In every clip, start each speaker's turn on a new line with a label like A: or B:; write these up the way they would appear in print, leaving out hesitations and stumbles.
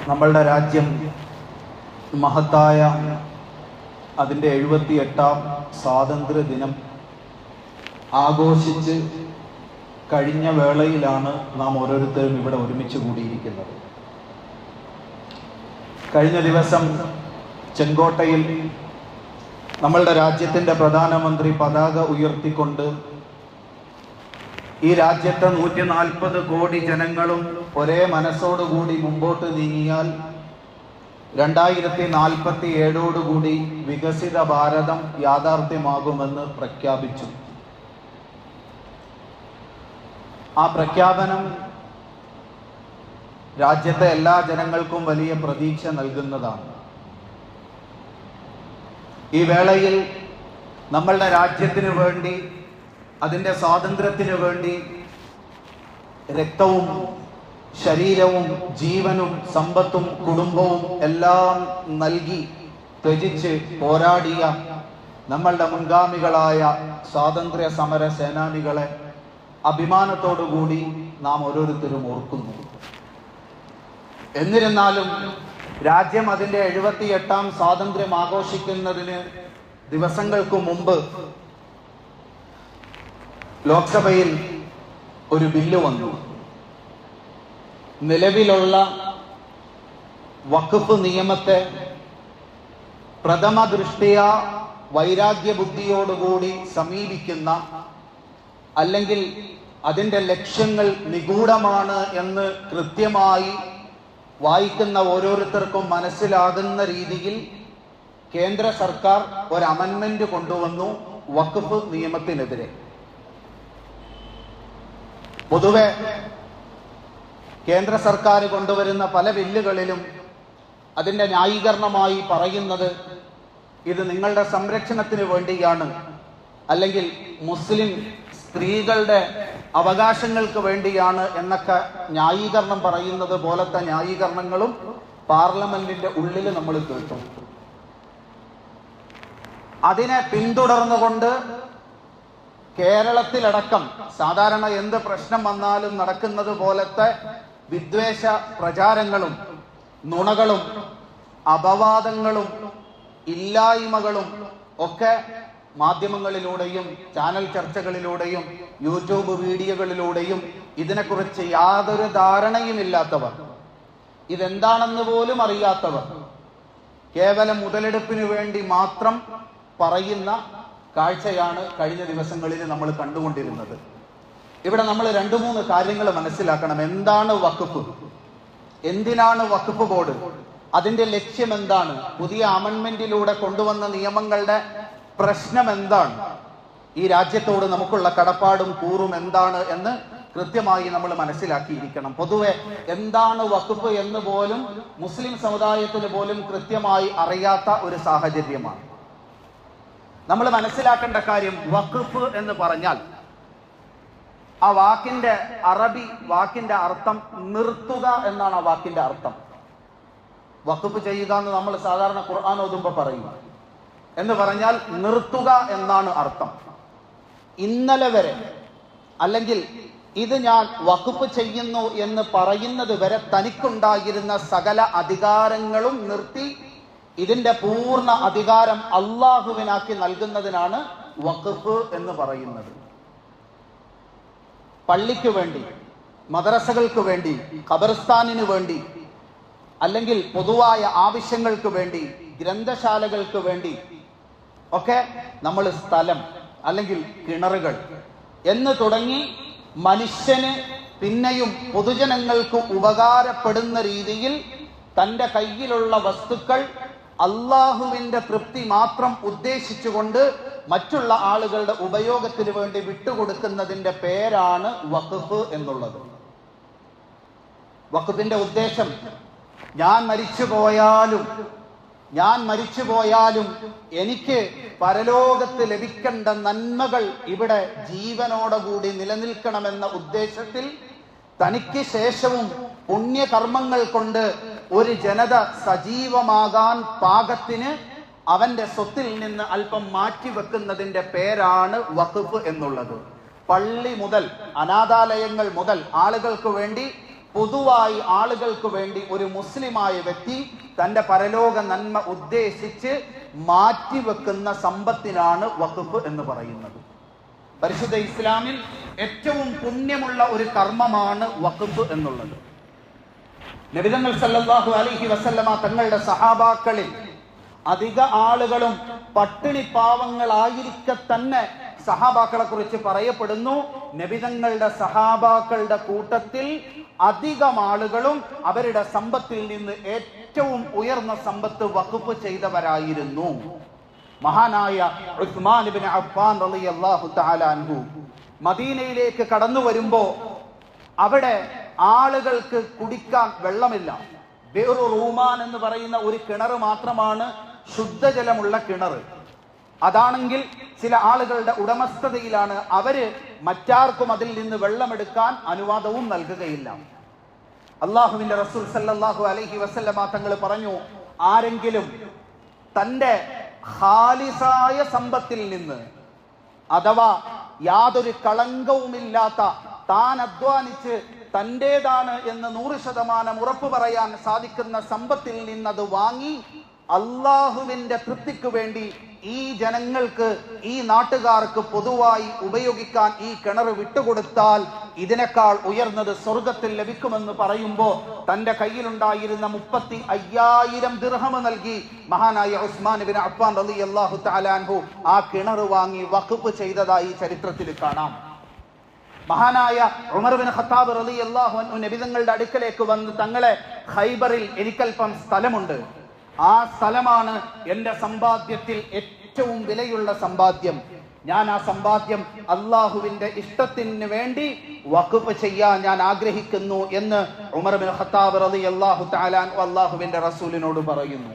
A: നമ്മളുടെ രാജ്യം മഹത്തായ അതിൻ്റെ 78ാം സ്വാതന്ത്ര്യ ദിനം ആഘോഷിച്ച് കഴിഞ്ഞ വേളയിലാണ് നാം ഓരോരുത്തരും ഇവിടെ ഒരുമിച്ച് കൂടിയിരിക്കുന്നത്. കഴിഞ്ഞ ദിവസം ചെങ്കോട്ടയിൽ നമ്മളുടെ രാജ്യത്തിൻ്റെ പ്രധാനമന്ത്രി പതാക ഉയർത്തിക്കൊണ്ട് ഈ രാജ്യത്തെ 140 കോടി ജനങ്ങളും ഒരേ മനസ്സോടുകൂടി മുമ്പോട്ട് നീങ്ങിയാൽ 2047 വികസിത ഭാരതം യാഥാർത്ഥ്യമാകുമെന്ന് പ്രഖ്യാപിച്ചു. ആ പ്രഖ്യാപനം രാജ്യത്തെ എല്ലാ ജനങ്ങൾക്കും വലിയ പ്രതീക്ഷ നൽകുന്നതാണ്. ഈ വേളയിൽ നമ്മളുടെ രാജ്യത്തിന് വേണ്ടി, അതിൻ്റെ സ്വാതന്ത്ര്യത്തിന് വേണ്ടി രക്തവും ശരീരവും ജീവനും സമ്പത്തും കുടുംബവും എല്ലാം നൽകി ത്യജിച്ച് പോരാടിയ നമ്മളുടെ മുൻഗാമികളായ സ്വാതന്ത്ര്യ സമര സേനാനികളെ അഭിമാനത്തോടുകൂടി നാം ഓരോരുത്തരും ഓർക്കുന്നു. എന്നിരുന്നാലും രാജ്യം അതിൻ്റെ 78ാം സ്വാതന്ത്ര്യം ആഘോഷിക്കുന്നതിന് ദിവസങ്ങൾക്ക് മുമ്പ് ലോക്സഭയിൽ ഒരു ബില്ല് വന്നു. നിലവിലുള്ള വഖഫ് നിയമത്തെ പ്രഥമ ദൃഷ്ട്യാ വൈരാഗ്യ ബുദ്ധിയോടുകൂടി സമീപിക്കുന്ന, അല്ലെങ്കിൽ അതിൻ്റെ ലക്ഷ്യങ്ങൾ നിഗൂഢമാണ് എന്ന് കൃത്യമായി വായിക്കുന്ന ഓരോരുത്തർക്കും മനസ്സിലാകുന്ന രീതിയിൽ കേന്ദ്ര സർക്കാർ ഒരു അമെൻമെന്റ് കൊണ്ടുവന്നു വഖഫ് നിയമത്തിനെതിരെ. പൊതുവെ കേന്ദ്ര സർക്കാർ കൊണ്ടുവരുന്ന പല ബില്ലുകളിലും അതിൻ്റെ ന്യായീകരണമായി പറയുന്നത് ഇത് നിങ്ങളുടെ സംരക്ഷണത്തിന് വേണ്ടിയാണ്, അല്ലെങ്കിൽ മുസ്ലിം സ്ത്രീകളുടെ അവകാശങ്ങൾക്ക് വേണ്ടിയാണ് എന്നൊക്കെ ന്യായീകരണം പറയുന്നത് പോലത്തെ ന്യായീകരണങ്ങളും പാർലമെന്റിന്റെ ഉള്ളിൽ നമ്മൾ കേട്ടു. അതിനെ പിന്തുടർന്നുകൊണ്ട് കേരളത്തിലടക്കം സാധാരണ എന്ത് പ്രശ്നം വന്നാലും നടക്കുന്നത് പോലത്തെ വിദ്വേഷ പ്രചാരങ്ങളും നുണകളും അപവാദങ്ങളും ഇല്ലായ്മകളും ഒക്കെ മാധ്യമങ്ങളിലൂടെയും ചാനൽ ചർച്ചകളിലൂടെയും യൂട്യൂബ് വീഡിയോകളിലൂടെയും ഇതിനെക്കുറിച്ച് യാതൊരു ധാരണയുമില്ലാത്തവർ, ഇതെന്താണെന്ന് പോലും അറിയാത്തവർ, കേവലം മുതലെടുപ്പിന് വേണ്ടി മാത്രം പറയുന്ന കാഴ്ചയാണ് കഴിഞ്ഞ ദിവസങ്ങളിൽ നമ്മൾ കണ്ടുകൊണ്ടിരുന്നത്. ഇവിടെ നമ്മൾ 2-3 കാര്യങ്ങൾ മനസ്സിലാക്കണം. എന്താണ് വഖഫ്? എന്തിനാണ് വഖഫ് ബോർഡ്? അതിന്റെ ലക്ഷ്യം എന്താണ്? പുതിയ അമെൻമെന്റിലൂടെ കൊണ്ടുവന്ന നിയമങ്ങളുടെ പ്രശ്നം എന്താണ്? ഈ രാജ്യത്തോട് നമുക്കുള്ള കടപ്പാടും കൂറും എന്താണ് എന്ന് കൃത്യമായി നമ്മൾ മനസ്സിലാക്കിയിരിക്കണം. പൊതുവെ എന്താണ് വഖഫ് എന്ന് പോലും മുസ്ലിം സമുദായത്തിന് പോലും കൃത്യമായി അറിയാത്ത ഒരു സാഹചര്യമാണ്. നമ്മൾ മനസ്സിലാക്കേണ്ട കാര്യം, വഖഫ് എന്ന് പറഞ്ഞാൽ ആ വാക്കിന്റെ അറബി വാക്കിന്റെ അർത്ഥം നിർത്തുക എന്നാണ്. ആ വാക്കിന്റെ അർത്ഥം വഖഫ് ചെയ്യുക എന്ന് നമ്മൾ സാധാരണ ഖുർആൻ ഓതുമ്പോൾ പറയും. എന്ന് പറഞ്ഞാൽ നിർത്തുക എന്നാണ് അർത്ഥം. ഇന്നലെ വരെ, അല്ലെങ്കിൽ ഇത് ഞാൻ വഖഫ് ചെയ്യുന്നു എന്ന് പറയുന്നത് വരെ തനിക്കുണ്ടായിരുന്ന സകല അധികാരങ്ങളും നിർത്തി ഇതിന്റെ പൂർണ്ണ അധികാരം അള്ളാഹുവിനാക്കി നൽകുന്നതിനാണ് വഖഫ് എന്ന് പറയുന്നത്. പള്ളിക്ക് വേണ്ടി, മദ്രസകൾക്ക് വേണ്ടി, ഖബർസ്ഥാനിന് വേണ്ടി, അല്ലെങ്കിൽ പൊതുവായ ആവശ്യങ്ങൾക്ക് വേണ്ടി, ഗ്രന്ഥശാലകൾക്ക് വേണ്ടി ഒക്കെ നമ്മൾ സ്ഥലം അല്ലെങ്കിൽ കിണറുകൾ എന്ന് തുടങ്ങി മനുഷ്യന് പിന്നെയും പൊതുജനങ്ങൾക്ക് ഉപകാരപ്പെടുന്ന രീതിയിൽ തൻ്റെ കയ്യിലുള്ള വസ്തുക്കൾ അള്ളാഹുവിൻ്റെ തൃപ്തി മാത്രം ഉദ്ദേശിച്ചുകൊണ്ട് മറ്റുള്ള ആളുകളുടെ ഉപയോഗത്തിന് വേണ്ടി വിട്ടുകൊടുക്കുന്നതിൻ്റെ പേരാണ് വഖഫ് എന്നുള്ളത്. വഖഫിന്റെ ഉദ്ദേശം ഞാൻ മരിച്ചു പോയാലും എനിക്ക് പരലോകത്ത് ലഭിക്കേണ്ട നന്മകൾ ഇവിടെ ജീവനോടുകൂടി നിലനിൽക്കണമെന്ന ഉദ്ദേശത്തിൽ തനിക്ക് ശേഷവും പുണ്യകർമ്മങ്ങൾ കൊണ്ട് ഒരു ജനത സജീവമാകാൻ പാകത്തിന് അവന്റെ സ്വത്തിൽ നിന്ന് അല്പം മാറ്റിവെക്കുന്നതിന്റെ പേരാണ് വഖഫ് എന്നുള്ളത്. പള്ളി മുതൽ, അനാഥാലയങ്ങൾ മുതൽ ആളുകൾക്ക് വേണ്ടി പൊതുവായി ആളുകൾക്ക് വേണ്ടി ഒരു മുസ്ലിമായ വ്യക്തി തന്റെ പരലോക നന്മ ഉദ്ദേശിച്ച് മാറ്റിവെക്കുന്ന സമ്പത്തിനാണ് വഖഫ് എന്ന് പറയുന്നത്. പരിശുദ്ധ ഇസ്ലാമിൽ ഏറ്റവും പുണ്യമുള്ള ഒരു കർമ്മമാണ് വഖഫ് എന്നുള്ളത്. നബി തങ്ങൾ സല്ലല്ലാഹു അലൈഹി വസല്ലമ തങ്ങളുടെ സഹാബാക്കളിൽ അധിക ആളുകളും പട്ടിണി പാവങ്ങളായിരിക്കെ തന്നെ സഹാബാക്കളെ കുറിച്ച് പറയപ്പെടുന്നു, നബിതങ്ങളുടെ സഹാബാക്കളുടെ കൂട്ടത്തിൽ അധികം ആളുകളും അവരുടെ സമ്പത്തിൽ നിന്ന് ഏറ്റവും ഉയർന്ന സമ്പത്ത് വഖഫ് ചെയ്തവരായിരുന്നു. മഹാനായ ഉസ്മാൻ ഇബ്നു അഫ്ഫാൻ റളിയല്ലാഹു തആല അൻഹു മദീനയിലേക്ക് കടന്നു വരുമ്പോ അവിടെ ആളുകൾക്ക് കുടിക്കാൻ വെള്ളമില്ല. ബിർറു റൂമാൻ എന്ന് പറയുന്ന ഒരു കിണർ മാത്രമാണ് ശുദ്ധജലമുള്ള കിണർ. അതാണെങ്കിൽ ചില ആളുകളുടെ ഉടമസ്ഥതയിലാണ്. അവര് മറ്റാർക്കും അതിൽ നിന്ന് വെള്ളമെടുക്കാൻ അനുവാദവും നൽകുകയില്ല. അള്ളാഹുവിന്റെ റസൂൽ സല്ലല്ലാഹു അലൈഹി വസല്ലമ തങ്ങൾ പറഞ്ഞു, ആരെങ്കിലും തന്റെ ഖാലിസായ സമ്പത്തിൽ നിന്ന്, അഥവാ യാതൊരു കളങ്കവുമില്ലാത്ത താൻ അധ്വാനിച്ച് തൻ്റെതാണ് എന്ന് 100% ഉറപ്പ് പറയാൻ സാധിക്കുന്ന സമ്പത്തിൽ നിന്നത് വാങ്ങി അള്ളാഹുവിന്റെ തൃപ്തിക്ക് വേണ്ടി ഈ ജനങ്ങൾക്ക്, ഈ നാട്ടുകാർക്ക് പൊതുവായി ഉപയോഗിക്കാൻ ഈ കിണർ വിട്ടുകൊടുത്താൽ ഇതിനേക്കാൾ ഉയർന്നത് സ്വർഗത്തിൽ ലഭിക്കുമെന്ന് പറയുമ്പോൾ തന്റെ കയ്യിലുണ്ടായിരുന്ന 35,000 ദിർഹം നൽകി മഹാനായ ഉസ്മാൻ ഇബ്നു അഫ്ഫാൻ റളിയല്ലാഹു തആല അൻഹു ആ കിണർ വാങ്ങി വഖഫ് ചെയ്തതായി ചരിത്രത്തിൽ കാണാം. മഹാനായ ഉമർ ബിൻ ഖത്താബ് റളിയല്ലാഹു അൻഹു നബിതങ്ങളുടെ അടുക്കലേക്ക് വന്ന്, തങ്ങളെ ഖൈബറിൽ എനിക്കൽപ്പം സ്ഥലമുണ്ട്, ആ സ്ഥലമാണ് എൻ്റെ സമ്പാദ്യത്തിൽ ഏറ്റവും വിലയുള്ള സമ്പാദ്യം, ഞാൻ ആ സമ്പാദ്യം അള്ളാഹുവിന്റെ ഇഷ്ടത്തിന് വേണ്ടി വഖഫ് ചെയ്യാൻ ഞാൻ ആഗ്രഹിക്കുന്നു എന്ന് ഉമർ ബിൻ ഖത്താബ് റളിയല്ലാഹു തആല അൻഹു അള്ളാഹുവിന്റെ റസൂലിനോട് പറയുന്നു.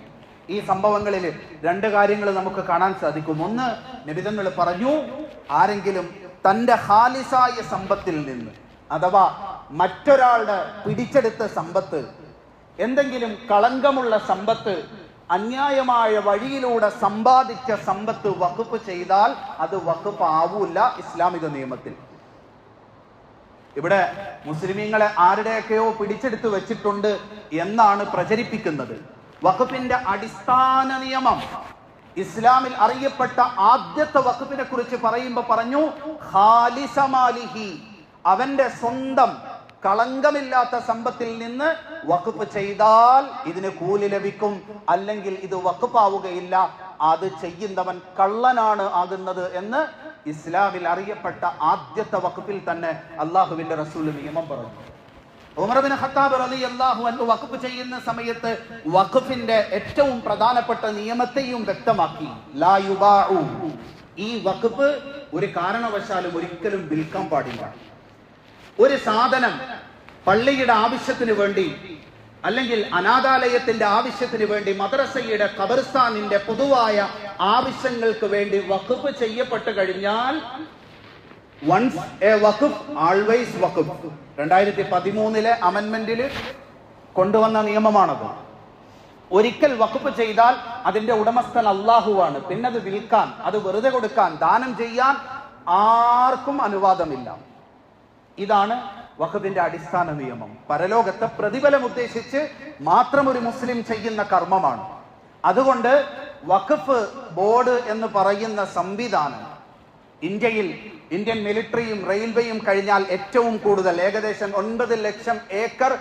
A: ഈ സംഭവങ്ങളിൽ 2 കാര്യങ്ങൾ നമുക്ക് കാണാൻ സാധിക്കും. ഒന്ന്, നബിതങ്ങൾ പറഞ്ഞു, ആരെങ്കിലും തന്റെ ഖാലിസായ സമ്പത്തിൽ നിന്ന്, അഥവാ മറ്റൊരാളുടെ പിടിച്ചെടുത്ത സമ്പത്ത്, എന്തെങ്കിലും കളങ്കമുള്ള സമ്പത്ത്, അന്യായമായ വഴിയിലൂടെ സമ്പാദിച്ച സമ്പത്ത് വഖഫ് ചെയ്താൽ അത് വഖഫ് ആവൂല ഇസ്ലാമിക നിയമത്തിൽ. ഇവിടെ മുസ്ലിമീങ്ങളെ ആരുടെയൊക്കെയോ പിടിച്ചെടുത്ത് വെച്ചിട്ടുണ്ട് എന്നാണ് പ്രചരിപ്പിക്കുന്നത്. വഖഫിന്റെ അടിസ്ഥാന നിയമം, ഇസ്ലാമിൽ അറിയപ്പെട്ട ആദ്യത്തെ വഖഫിനെ കുറിച്ച് പറയുമ്പോൾ പറഞ്ഞു, ഖാലിസ മാലിഹി, അവന്റെ സ്വന്തം കളങ്കമില്ലാത്ത സമ്പത്തിൽ നിന്ന് വഖഫ് ചെയ്താൽ ഇതിന് കൂലി ലഭിക്കും, അല്ലെങ്കിൽ ഇത് വഖഫ് ആവുകയില്ല, അത് ചെയ്യുന്നവൻ കള്ളനാണ് ആകുന്നത് എന്ന് ഇസ്ലാമിൽ അറിയപ്പെട്ട ആദ്യത്തെ വഖഫിൽ തന്നെ അള്ളാഹുവിന്റെ റസൂൽ നിയമം പറഞ്ഞു. ഉമർ ബിൻ ഖത്താബ് റളിയല്ലാഹു അൻഹു വഖഫ് ചെയ്യുന്ന സമയത്ത് വഖഫിന്റെ ഏറ്റവും പ്രധാനപ്പെട്ട നിയമത്തെയും വ്യക്തമാക്കി. ലാ യുബാഉ, ഈ വഖഫ് ഒരു കാരണവശാലും ഒരിക്കലും വിൽക്കാൻ പാടില്ല. ഒരു സാധനം പള്ളിയുടെ ആവശ്യത്തിന് വേണ്ടി, അല്ലെങ്കിൽ അനാഥാലയത്തിന്റെ ആവശ്യത്തിന് വേണ്ടി, മദ്രസയുടെ, ഖബർസ്ഥാനിന്റെ പൊതുവായ ആവശ്യങ്ങൾക്ക് വേണ്ടി വഖഫ് ചെയ്യപ്പെട്ട് കഴിഞ്ഞാൽ വൺസ് എ വഖഫ് ആൾവേസ് വഖഫ്, 2013 അമെൻമെന്റിൽ കൊണ്ടുവന്ന നിയമമാണത്. ഒരിക്കൽ വഖഫ് ചെയ്താൽ അതിന്റെ ഉടമസ്ഥൻ അള്ളാഹുവാണ്. പിന്നെ അത് വിൽക്കാൻ, അത് വെറുതെ കൊടുക്കാൻ, ദാനം ചെയ്യാൻ ആർക്കും അനുവാദമില്ല. ഇതാണ് വഖഫിന്റെ അടിസ്ഥാന നിയമം. പരലോകത്തെ പ്രതിഫലം ഉദ്ദേശിച്ച് മാത്രം ഒരു മുസ്ലിം ചെയ്യുന്ന കർമ്മമാണ്. അതുകൊണ്ട് വഖഫ് ബോർഡ് എന്ന് പറയുന്ന സംവിധാനം ഇന്ത്യയിൽ, ഇന്ത്യൻ മിലിറ്ററിയും റെയിൽവേയും കഴിഞ്ഞാൽ ഏറ്റവും കൂടുതൽ, ഏകദേശം 9 ലക്ഷം ഏക്കർ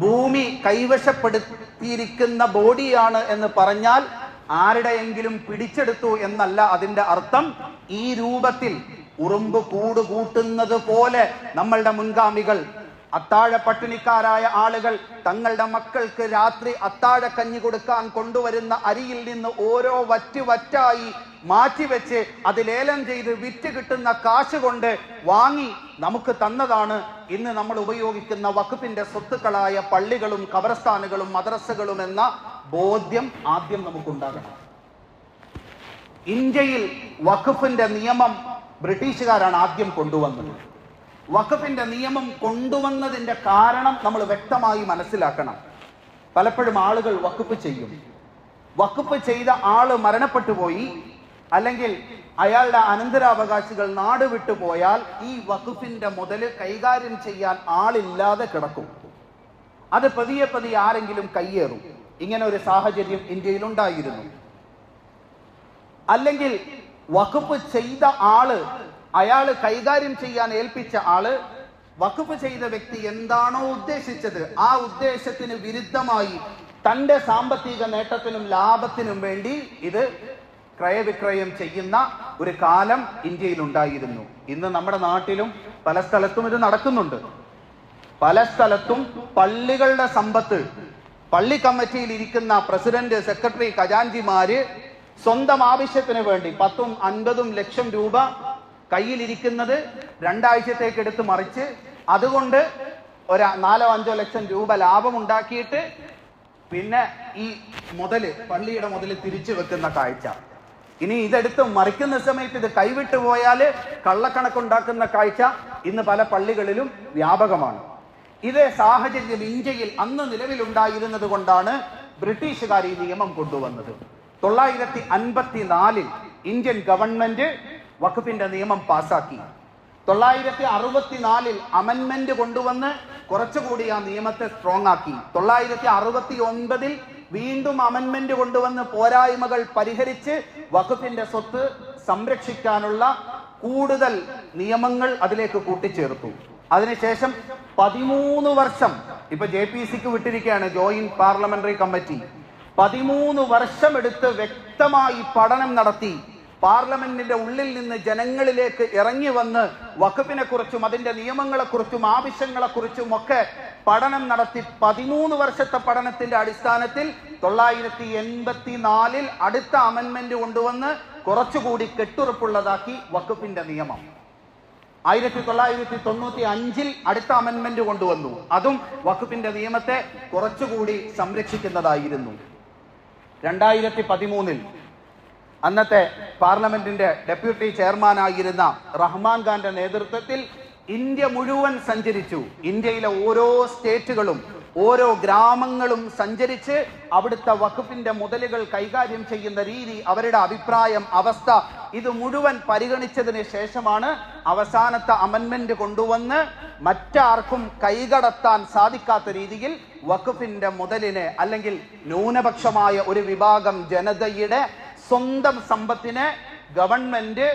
A: ഭൂമി കൈവശപ്പെടുത്തിയിരിക്കുന്ന ബോഡിയാണ് എന്ന് പറഞ്ഞാൽ ആരുടെയെങ്കിലും പിടിച്ചെടുത്തു എന്നല്ല അതിന്റെ അർത്ഥം. ഈ രൂപത്തിൽ ഉറുമ്പ് കൂട് കൂട്ടുന്നത് പോലെ നമ്മളുടെ മുൻഗാമികൾ, അത്താഴ പട്ടിണിക്കാരായ ആളുകൾ തങ്ങളുടെ മക്കൾക്ക് രാത്രി അത്താഴ കഞ്ഞി കൊടുക്കാൻ കൊണ്ടുവരുന്ന അരിയിൽ നിന്ന് ഓരോ വറ്റായി മാറ്റിവെച്ച് അത് ലേലം ചെയ്ത് വിറ്റ് കിട്ടുന്ന കാശ് കൊണ്ട് വാങ്ങി നമുക്ക് തന്നതാണ് ഇന്ന് നമ്മൾ ഉപയോഗിക്കുന്ന വഖഫിന്റെ സ്വത്തുക്കളായ പള്ളികളും ഖബർസ്ഥാനുകളും മദ്രസകളും എന്ന ബോധ്യം ആദ്യം നമുക്കുണ്ടാകണം. ഇന്ത്യയിൽ വഖഫിന്റെ നിയമം ബ്രിട്ടീഷുകാരാണ് ആദ്യം കൊണ്ടുവന്നത്. വഖഫിന്റെ നിയമം കൊണ്ടുവന്നതിന്റെ കാരണം നമ്മൾ വ്യക്തമായി മനസ്സിലാക്കണം. പലപ്പോഴും ആളുകൾ വഖഫ് ചെയ്യും, വഖഫ് ചെയ്ത ആള് മരണപ്പെട്ടു പോയി, അല്ലെങ്കിൽ അയാളുടെ അനന്തരാവകാശികൾ നാട് വിട്ടുപോയാൽ ഈ വഖഫിന്റെ മുതല് കൈകാര്യം ചെയ്യാൻ ആളില്ലാതെ കിടക്കും. അത് പതിയെ പതിയെ ആരെങ്കിലും കയ്യേറും. ഇങ്ങനെ ഒരു സാഹചര്യം ഇന്ത്യയിൽ ഉണ്ടായിരുന്നു. അല്ലെങ്കിൽ വഖഫ് ചെയ്ത ആള്, അയാള് കൈകാര്യം ചെയ്യാൻ ഏൽപ്പിച്ച ആള്, വഖഫ് ചെയ്ത വ്യക്തി എന്താണോ ഉദ്ദേശിച്ചത് ആ ഉദ്ദേശത്തിന് വിരുദ്ധമായി തന്റെ സാമ്പത്തിക നേട്ടത്തിനും ലാഭത്തിനും വേണ്ടി ഇത് ക്രയവിക്രയം ചെയ്യുന്ന ഒരു കാലം ഇന്ത്യയിൽ ഉണ്ടായിരുന്നു. ഇന്ന് നമ്മുടെ നാട്ടിലും പല സ്ഥലത്തും ഇത് നടക്കുന്നുണ്ട്. പല സ്ഥലത്തും പള്ളികളുടെ സമ്പത്ത്, പള്ളി കമ്മിറ്റിയിൽ ഇരിക്കുന്ന പ്രസിഡന്റ്, സെക്രട്ടറി, ഖജാൻജിമാര് സ്വന്തം ആവശ്യത്തിന് വേണ്ടി 10ഉം 50ഉം ലക്ഷം രൂപ കയ്യിലിരിക്കുന്നത് 2 ആഴ്ചത്തേക്ക് എടുത്ത് മറിച്ച് അതുകൊണ്ട് 4-5 ലക്ഷം രൂപ ലാഭമുണ്ടാക്കിയിട്ട് പിന്നെ ഈ പള്ളിയുടെ മുതല് തിരിച്ചു വെക്കുന്ന കാഴ്ച. ഇനി ഇതെടുത്ത് മറിക്കുന്ന സമയത്ത് ഇത് കൈവിട്ടു പോയാല് കള്ളക്കണക്കുണ്ടാക്കുന്ന കാഴ്ച ഇന്ന് പല പള്ളികളിലും വ്യാപകമാണ്. ഇതേ സാഹചര്യം ഇന്ത്യയിൽ അന്ന് നിലവിലുണ്ടായിരുന്നത് കൊണ്ടാണ് ബ്രിട്ടീഷുകാർ ഈ നിയമം കൊണ്ടുവന്നത്. 954 ഇന്ത്യൻ ഗവൺമെന്റ് വഖഫിന്റെ നിയമം പാസാക്കി. 964 അമെൻമെന്റ് കൊണ്ടുവന്ന് കുറച്ചുകൂടി ആ നിയമത്തെ സ്ട്രോങ് ആക്കി. 969 വീണ്ടും അമെൻമെന്റ് കൊണ്ടുവന്ന് പോരായ്മകൾ പരിഹരിച്ച് വഖഫിന്റെ സ്വത്ത് സംരക്ഷിക്കാനുള്ള കൂടുതൽ നിയമങ്ങൾ അതിലേക്ക് കൂട്ടിച്ചേർത്തു. അതിനുശേഷം 13 വർഷം ഇപ്പൊ JPCക്ക് വിട്ടിരിക്കുകയാണ്, ജോയിന്റ് പാർലമെന്ററി കമ്മിറ്റി. 13 വർഷം എടുത്ത് വ്യക്തമായി പഠനം നടത്തി പാർലമെന്റിന്റെ ഉള്ളിൽ നിന്ന് ജനങ്ങളിലേക്ക് ഇറങ്ങി വന്ന് വഖഫിനെ കുറിച്ചും അതിന്റെ നിയമങ്ങളെക്കുറിച്ചും ആവശ്യങ്ങളെക്കുറിച്ചും ഒക്കെ പഠനം നടത്തി 13 വർഷത്തെ പഠനത്തിന്റെ അടിസ്ഥാനത്തിൽ 984 അടുത്ത അമെൻമെന്റ് കൊണ്ടുവന്ന് കുറച്ചുകൂടി കെട്ടുറപ്പുള്ളതാക്കി വഖഫിന്റെ നിയമം. 1995 അടുത്ത അമെൻമെന്റ് കൊണ്ടുവന്നു. അതും വഖഫിന്റെ നിയമത്തെ കുറച്ചുകൂടി സംരക്ഷിക്കുന്നതായിരുന്നു. 2013 അന്നത്തെ പാർലമെന്റിന്റെ ഡെപ്യൂട്ടി ചെയർമാനായിരുന്ന റഹ്മാൻ ഖാന്റെ നേതൃത്വത്തിൽ ഇന്ത്യ മുഴുവൻ സഞ്ചരിച്ചു. ഇന്ത്യയിലെ ഓരോ സ്റ്റേറ്റുകളും ഓരോ ഗ്രാമങ്ങളും സഞ്ചരിച്ച് അവിടുത്തെ വഖഫിന്റെ മുതലുകൾ കൈകാര്യം ചെയ്യുന്ന രീതി, അവരുടെ അഭിപ്രായം, അവസ്ഥ ഇത് മുഴുവൻ പരിഗണിച്ചതിന് ശേഷമാണ് അവസാനത്തെ അമെൻമെന്റ് കൊണ്ടുവന്ന് മറ്റാർക്കും കൈകടത്താൻ സാധിക്കാത്ത രീതിയിൽ വഖഫിന്റെ മുതലിനെ, അല്ലെങ്കിൽ ന്യൂനപക്ഷമായ ഒരു വിഭാഗം ജനതയുടെ സ്വന്തം സമ്പത്തിനെ ഗവൺമെന്റ്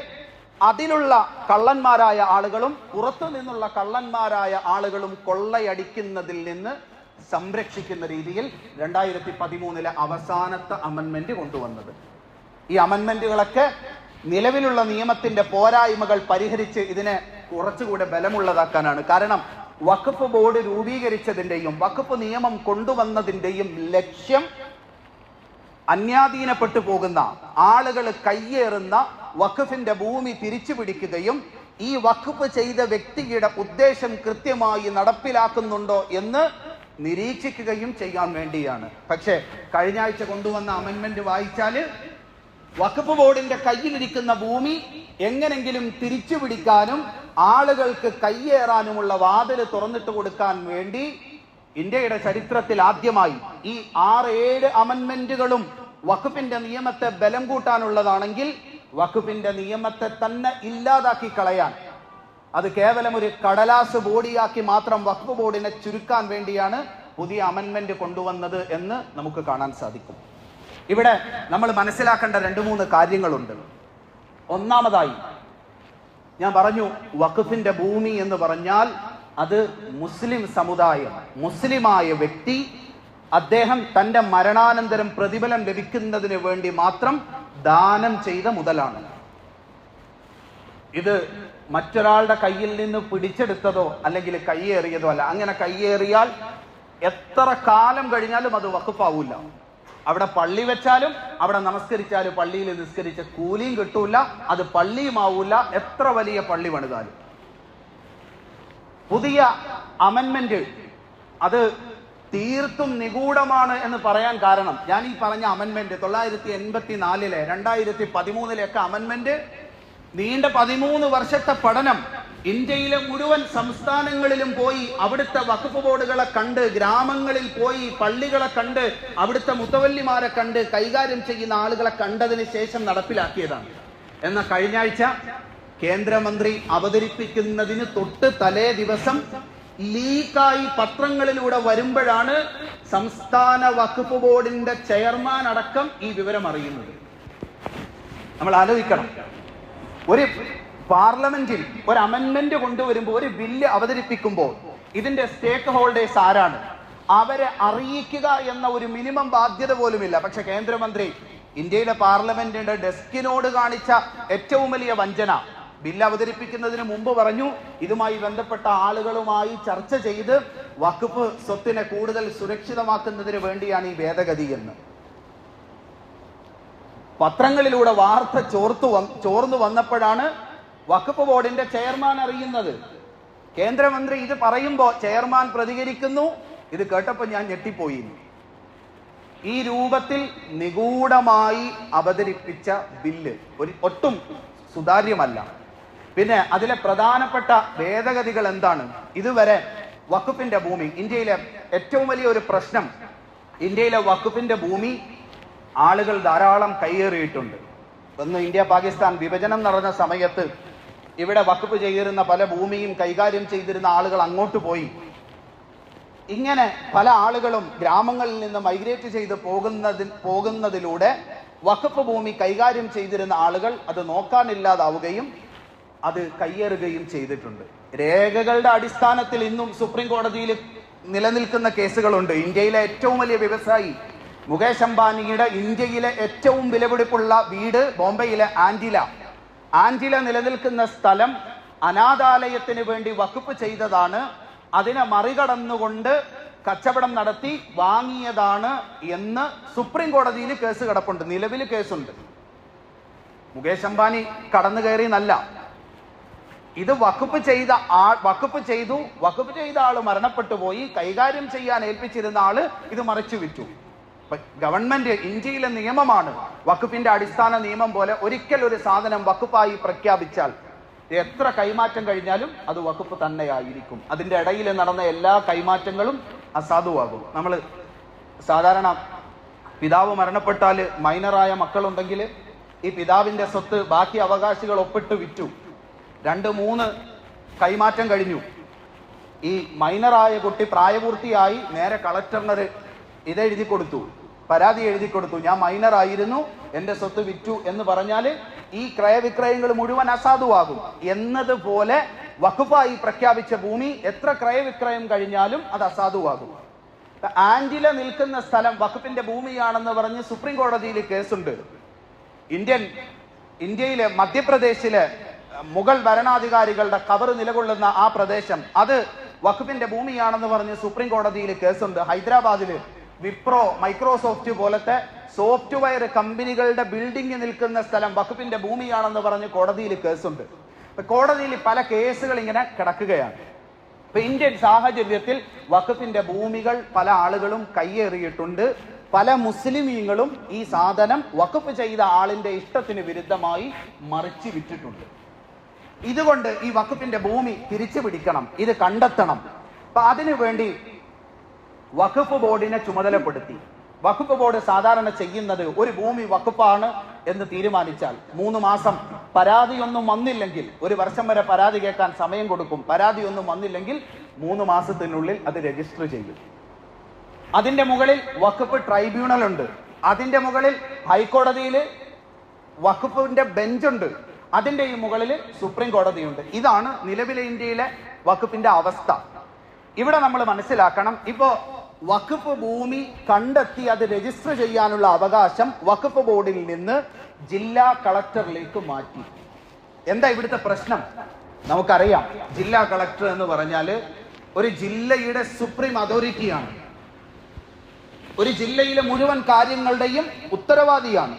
A: അതിലുള്ള കള്ളന്മാരായ ആളുകളും പുറത്തു നിന്നുള്ള കള്ളന്മാരായ ആളുകളും കൊള്ളയടിക്കുന്നതിൽ നിന്ന് സംരക്ഷിക്കുന്ന രീതിയിൽ 2013 അവസാനത്തെ അമെൻമെന്റ് കൊണ്ടുവന്നത്. ഈ അമെൻമെന്റുകളൊക്കെ നിലവിലുള്ള നിയമത്തിന്റെ പോരായ്മകൾ പരിഹരിച്ച് ഇതിനെ കുറച്ചുകൂടെ ബലമുള്ളതാക്കാനാണ്. കാരണം വഖഫ് ബോർഡ് രൂപീകരിച്ചതിന്റെയും വഖഫ് നിയമം കൊണ്ടുവന്നതിന്റെയും ലക്ഷ്യം അന്യാധീനപ്പെട്ടു പോകുന്ന ആളുകൾ കയ്യേറുന്ന വഖഫിന്റെ ഭൂമി തിരിച്ചു പിടിക്കുകയും ഈ വഖഫ് ചെയ്ത വ്യക്തിയുടെ ഉദ്ദേശം കൃത്യമായി നടപ്പിലാക്കുന്നുണ്ടോ എന്ന് നിരീക്ഷിക്കുകയും ചെയ്യാൻ വേണ്ടിയാണ്. പക്ഷേ കഴിഞ്ഞ ആഴ്ച കൊണ്ടുവന്ന അമെൻമെന്റ് വായിച്ചാല് വഖഫ് ബോർഡിന്റെ കയ്യിലിരിക്കുന്ന ഭൂമി എങ്ങനെങ്കിലും തിരിച്ചു പിടിക്കാനും ആളുകൾക്ക് കയ്യേറാനുമുള്ള വാതിൽ തുറന്നിട്ട് കൊടുക്കാൻ വേണ്ടി ഇന്ത്യയുടെ ചരിത്രത്തിൽ ആദ്യമായി ഈ 6-7 അമെൻമെന്റുകളും വഖഫിന്റെ നിയമത്തെ ബലം കൂട്ടാനുള്ളതാണെങ്കിൽ വഖഫിന്റെ നിയമത്തെ തന്നെ ഇല്ലാതാക്കി കളയാൻ, അത് കേവലം ഒരു കടലാസ് ബോഡിയാക്കി മാത്രം വഖഫ് ബോർഡിനെ ചുരുക്കാൻ വേണ്ടിയാണ് പുതിയ അമെൻമെന്റ് കൊണ്ടുവന്നത് എന്ന് നമുക്ക് കാണാൻ സാധിക്കും. ഇവിടെ നമ്മൾ മനസ്സിലാക്കേണ്ട 2-3 കാര്യങ്ങളുണ്ട്. ഒന്നാമതായി ഞാൻ പറഞ്ഞു, വഖഫിന്റെ ഭൂമി എന്ന് പറഞ്ഞാൽ അത് മുസ്ലിം സമുദായം, മുസ്ലിമായ വ്യക്തി അദ്ദേഹം തന്റെ മരണാനന്തരം പ്രതിഫലം ലഭിക്കുന്നതിന് വേണ്ടി മാത്രം ദാനം ചെയ്ത മുതലാണ്. ഇത് മറ്റൊരാളുടെ കയ്യിൽ നിന്ന് പിടിച്ചെടുത്തതോ അല്ലെങ്കിൽ കയ്യേറിയതോ അല്ല. അങ്ങനെ കയ്യേറിയാൽ എത്ര കാലം കഴിഞ്ഞാലും അത് വഖഫാവൂല. അവിടെ പള്ളി വെച്ചാലും അവിടെ നമസ്കരിച്ചാലും പള്ളിയിൽ നിസ്കരിച്ച കൂലിയും കിട്ടൂല, അത് പള്ളിയുമാവൂല, എത്ര വലിയ പള്ളി പണിതാലും. പുതിയ അമെൻമെന്റ് അത് തീർത്തും നിഗൂഢമാണ് എന്ന് പറയാൻ കാരണം, ഞാൻ ഈ പറഞ്ഞ അമെൻമെന്റ് 984 2013 ഒക്കെ അമെൻമെന്റ് നീണ്ട 13 വർഷത്തെ പഠനം ഇന്ത്യയിലെ മുഴുവൻ സംസ്ഥാനങ്ങളിലും പോയി അവിടുത്തെ വഖഫ് ബോർഡുകളെ കണ്ട്, ഗ്രാമങ്ങളിൽ പോയി പള്ളികളെ കണ്ട്, അവിടുത്തെ മുത്തവല്ലിമാരെ കണ്ട്, കൈകാര്യം ചെയ്യുന്ന ആളുകളെ കണ്ടതിന് ശേഷം നടപ്പിലാക്കിയതാണ്. എന്നാൽ കഴിഞ്ഞ ആഴ്ച കേന്ദ്രമന്ത്രി അവതരിപ്പിക്കുന്നതിന് തൊട്ട് തലേ ദിവസം ലീക്കായി പത്രങ്ങളിലൂടെ വരുമ്പോഴാണ് സംസ്ഥാന വഖഫ് ബോർഡിന്റെ ചെയർമാൻ അടക്കം ഈ വിവരം അറിയുന്നത്. നമ്മൾ ആലോചിക്കണം, ഒരു പാർലമെന്റിൽ ഒരു അമെന്റ്മെന്റ് കൊണ്ടുവരുമ്പോൾ, ഒരു ബില്ല് അവതരിപ്പിക്കുമ്പോൾ ഇതിന്റെ സ്റ്റേക്ക് ഹോൾഡേഴ്സ് ആരാണ്, അവരെ അറിയിക്കുക എന്ന ഒരു മിനിമം ബാധ്യത പോലുമില്ല. പക്ഷെ കേന്ദ്രമന്ത്രി ഇന്ത്യയിലെ പാർലമെന്റിന്റെ ഡെസ്കിനോട് കാണിച്ച ഏറ്റവും വലിയ വഞ്ചന, ബില്ല് അവതരിപ്പിക്കുന്നതിന് മുമ്പ് പറഞ്ഞു ഇതുമായി ബന്ധപ്പെട്ട ആളുകളുമായി ചർച്ച ചെയ്ത് വഖഫ് സ്വത്തിനെ കൂടുതൽ സുരക്ഷിതമാക്കുന്നതിന് വേണ്ടിയാണ് ഈ ഭേദഗതി എന്ന്. പത്രങ്ങളിലൂടെ വാർത്ത ചോർന്നു വന്നപ്പോഴാണ് വഖഫ് ബോർഡിന്റെ ചെയർമാൻ അറിയുന്നത്. കേന്ദ്രമന്ത്രി ഇത് പറയുമ്പോൾ ചെയർമാൻ പ്രതികരിക്കുന്നു. ഇത് കേട്ടപ്പോൾ ഞാൻ ഞെട്ടിപ്പോയി. ഈ രൂപത്തിൽ നിഗൂഢമായി അവതരിപ്പിച്ച ബില്ല് ഒട്ടും സുതാര്യമല്ല. പിന്നെ അതിലെ പ്രധാനപ്പെട്ട ഭേദഗതികൾ എന്താണ്? ഇതുവരെ വഖഫിന്റെ ഭൂമി, ഇന്ത്യയിലെ ഏറ്റവും വലിയ ഒരു പ്രശ്നം, ഇന്ത്യയിലെ വഖഫിന്റെ ഭൂമി ആളുകൾ ധാരാളം കയ്യേറിയിട്ടുണ്ട്. ഒന്ന്, ഇന്ത്യ പാകിസ്ഥാൻ വിഭജനം നടന്ന സമയത്ത് ഇവിടെ വഖഫ് ചെയ്തിരുന്ന പല ഭൂമിയും കൈകാര്യം ചെയ്തിരുന്ന ആളുകൾ അങ്ങോട്ട് പോയി. ഇങ്ങനെ പല ആളുകളും ഗ്രാമങ്ങളിൽ നിന്ന് മൈഗ്രേറ്റ് ചെയ്ത് പോകുന്നതിലൂടെ വഖഫ് ഭൂമി കൈകാര്യം ചെയ്തിരുന്ന ആളുകൾ അത് നോക്കാനില്ലാതാവുകയും അത് കയ്യേറുകയും ചെയ്തിട്ടുണ്ട്. രേഖകളുടെ അടിസ്ഥാനത്തിൽ ഇന്നും സുപ്രീം കോടതിയിൽ നിലനിൽക്കുന്ന കേസുകളുണ്ട്. ഇന്ത്യയിലെ ഏറ്റവും വലിയ വ്യവസായി മുകേഷ് അംബാനിയുടെ ഇന്ത്യയിലെ ഏറ്റവും വിലപിടിപ്പുള്ള വീട് ബോംബെയിലെ ആന്റില നിലനിൽക്കുന്ന സ്ഥലം അനാഥാലയത്തിന് വേണ്ടി വഖഫ് ചെയ്തതാണ്. അതിനെ മറികടന്നുകൊണ്ട് കച്ചവടം നടത്തി വാങ്ങിയതാണ് എന്ന് സുപ്രീം കോടതിയിൽ കേസ് കിടപ്പുണ്ട്. നിലവിൽ കേസുണ്ട്. മുകേഷ് അംബാനി കടന്നു കയറി എന്നല്ല, ഇത് വഖഫ് ചെയ്ത ആള് മരണപ്പെട്ടു പോയി. കൈകാര്യം ചെയ്യാൻ ഏൽപ്പിച്ചിരുന്ന ആള് ഇത് മറിച്ചു വിറ്റു. ഗവൺമെന്റ്, ഇന്ത്യയിലെ നിയമമാണ്, വഖഫിന്റെ അടിസ്ഥാന നിയമം പോലെ ഒരിക്കൽ ഒരു സാധനം വഖഫായി പ്രഖ്യാപിച്ചാൽ എത്ര കൈമാറ്റം കഴിഞ്ഞാലും അത് വഖഫ് തന്നെയായിരിക്കും. അതിന്റെ ഇടയിൽ നടന്ന എല്ലാ കൈമാറ്റങ്ങളും അസാധുവാകും. നമ്മൾ സാധാരണ പിതാവ് മരണപ്പെട്ടാൽ മൈനറായ മക്കളുണ്ടെങ്കിൽ ഈ പിതാവിന്റെ സ്വത്ത് ബാക്കി അവകാശികൾ ഒപ്പിട്ട് വിറ്റു. 2-3 കൈമാറ്റം കഴിഞ്ഞു. ഈ മൈനറായ കുട്ടി പ്രായപൂർത്തിയായി നേരെ കളക്ടറിനൊരു ഇതെഴുതി കൊടുത്തു, പരാതി എഴുതി കൊടുത്തു, ഞാൻ മൈനർ ആയിരുന്നു, എന്റെ സ്വത്ത് വിറ്റു എന്ന് പറഞ്ഞാൽ ഈ ക്രയവിക്രയങ്ങൾ മുഴുവൻ അസാധുവാകും. എന്നതുപോലെ വഖഫായി പ്രഖ്യാപിച്ച ഭൂമി എത്ര ക്രയവിക്രയം കഴിഞ്ഞാലും അത് അസാധുവാകും. ആന്റില നിൽക്കുന്ന സ്ഥലം വഖഫിന്റെ ഭൂമിയാണെന്ന് പറഞ്ഞ് സുപ്രീം കോടതിയിൽ കേസുണ്ട്. ഇന്ത്യയിലെ മധ്യപ്രദേശിലെ മുഗൾ ഭരണാധികാരികളുടെ ഖബർ നിലകൊള്ളുന്ന ആ പ്രദേശം അത് വഖഫിന്റെ ഭൂമിയാണെന്ന് പറഞ്ഞ് സുപ്രീം കോടതിയിൽ കേസുണ്ട്. ഹൈദരാബാദില് വിപ്രോ, മൈക്രോസോഫ്റ്റ് പോലത്തെ സോഫ്റ്റ്വെയർ കമ്പനികളുടെ ബിൽഡിംഗ് നിൽക്കുന്ന സ്ഥലം വഖഫിന്റെ ഭൂമിയാണെന്ന് പറഞ്ഞ് കോടതിയിൽ കേസുണ്ട്. കോടതിയിൽ പല കേസുകൾ ഇങ്ങനെ കിടക്കുകയാണ്. ഇന്ത്യൻ സാഹചര്യത്തിൽ വഖഫിന്റെ ഭൂമികൾ പല ആളുകളും കയ്യേറിയിട്ടുണ്ട്. പല മുസ്ലിമീങ്ങളും ഈ സാധനം വഖഫ് ചെയ്ത ആളിന്റെ ഇഷ്ടത്തിന് വിരുദ്ധമായി മറിച്ചു വിറ്റിട്ടുണ്ട്. ഇതുകൊണ്ട് ഈ വഖഫിന്റെ ഭൂമി തിരിച്ചു പിടിക്കണം, ഇത് കണ്ടെത്തണം. അപ്പൊ അതിനുവേണ്ടി വഖഫ് ബോർഡിനെ ചുമതലപ്പെടുത്തി. വഖഫ് ബോർഡ് സാധാരണ ചെയ്യുന്നത്, ഒരു ഭൂമി വഖഫാണ് എന്ന് തീരുമാനിച്ചാൽ 3 മാസം പരാതിയൊന്നും വന്നില്ലെങ്കിൽ, 1 വർഷം വരെ പരാതി കേൾക്കാൻ സമയം കൊടുക്കും. പരാതിയൊന്നും വന്നില്ലെങ്കിൽ 3 മാസത്തിനുള്ളിൽ അത് രജിസ്റ്റർ ചെയ്യും. അതിന്റെ മുകളിൽ വഖഫ് ട്രൈബ്യൂണൽ ഉണ്ട്. അതിന്റെ മുകളിൽ ഹൈക്കോടതിയിൽ വഖഫിന്റെ ബെഞ്ചുണ്ട്. അതിന്റെ ഈ മുകളിൽ സുപ്രീം കോടതിയുണ്ട്. ഇതാണ് നിലവിലെ ഇന്ത്യയിലെ വഖഫിന്റെ അവസ്ഥ. ഇവിടെ നമ്മൾ മനസ്സിലാക്കണം, ഇപ്പോ വഖഫ് ഭൂമി കണ്ടെത്തി അത് രജിസ്റ്റർ ചെയ്യാനുള്ള അവകാശം വഖഫ് ബോർഡിൽ നിന്ന് ജില്ലാ കളക്ടറിലേക്ക് മാറ്റി. എന്താ ഇവിടുത്തെ പ്രശ്നം? നമുക്കറിയാം, ജില്ലാ കളക്ടർ എന്ന് പറഞ്ഞാൽ ഒരു ജില്ലയുടെ സുപ്രീം അതോറിറ്റിയാണ്. ഒരു ജില്ലയിലെ മുഴുവൻ കാര്യങ്ങളുടെയും ഉത്തരവാദിയാണ്.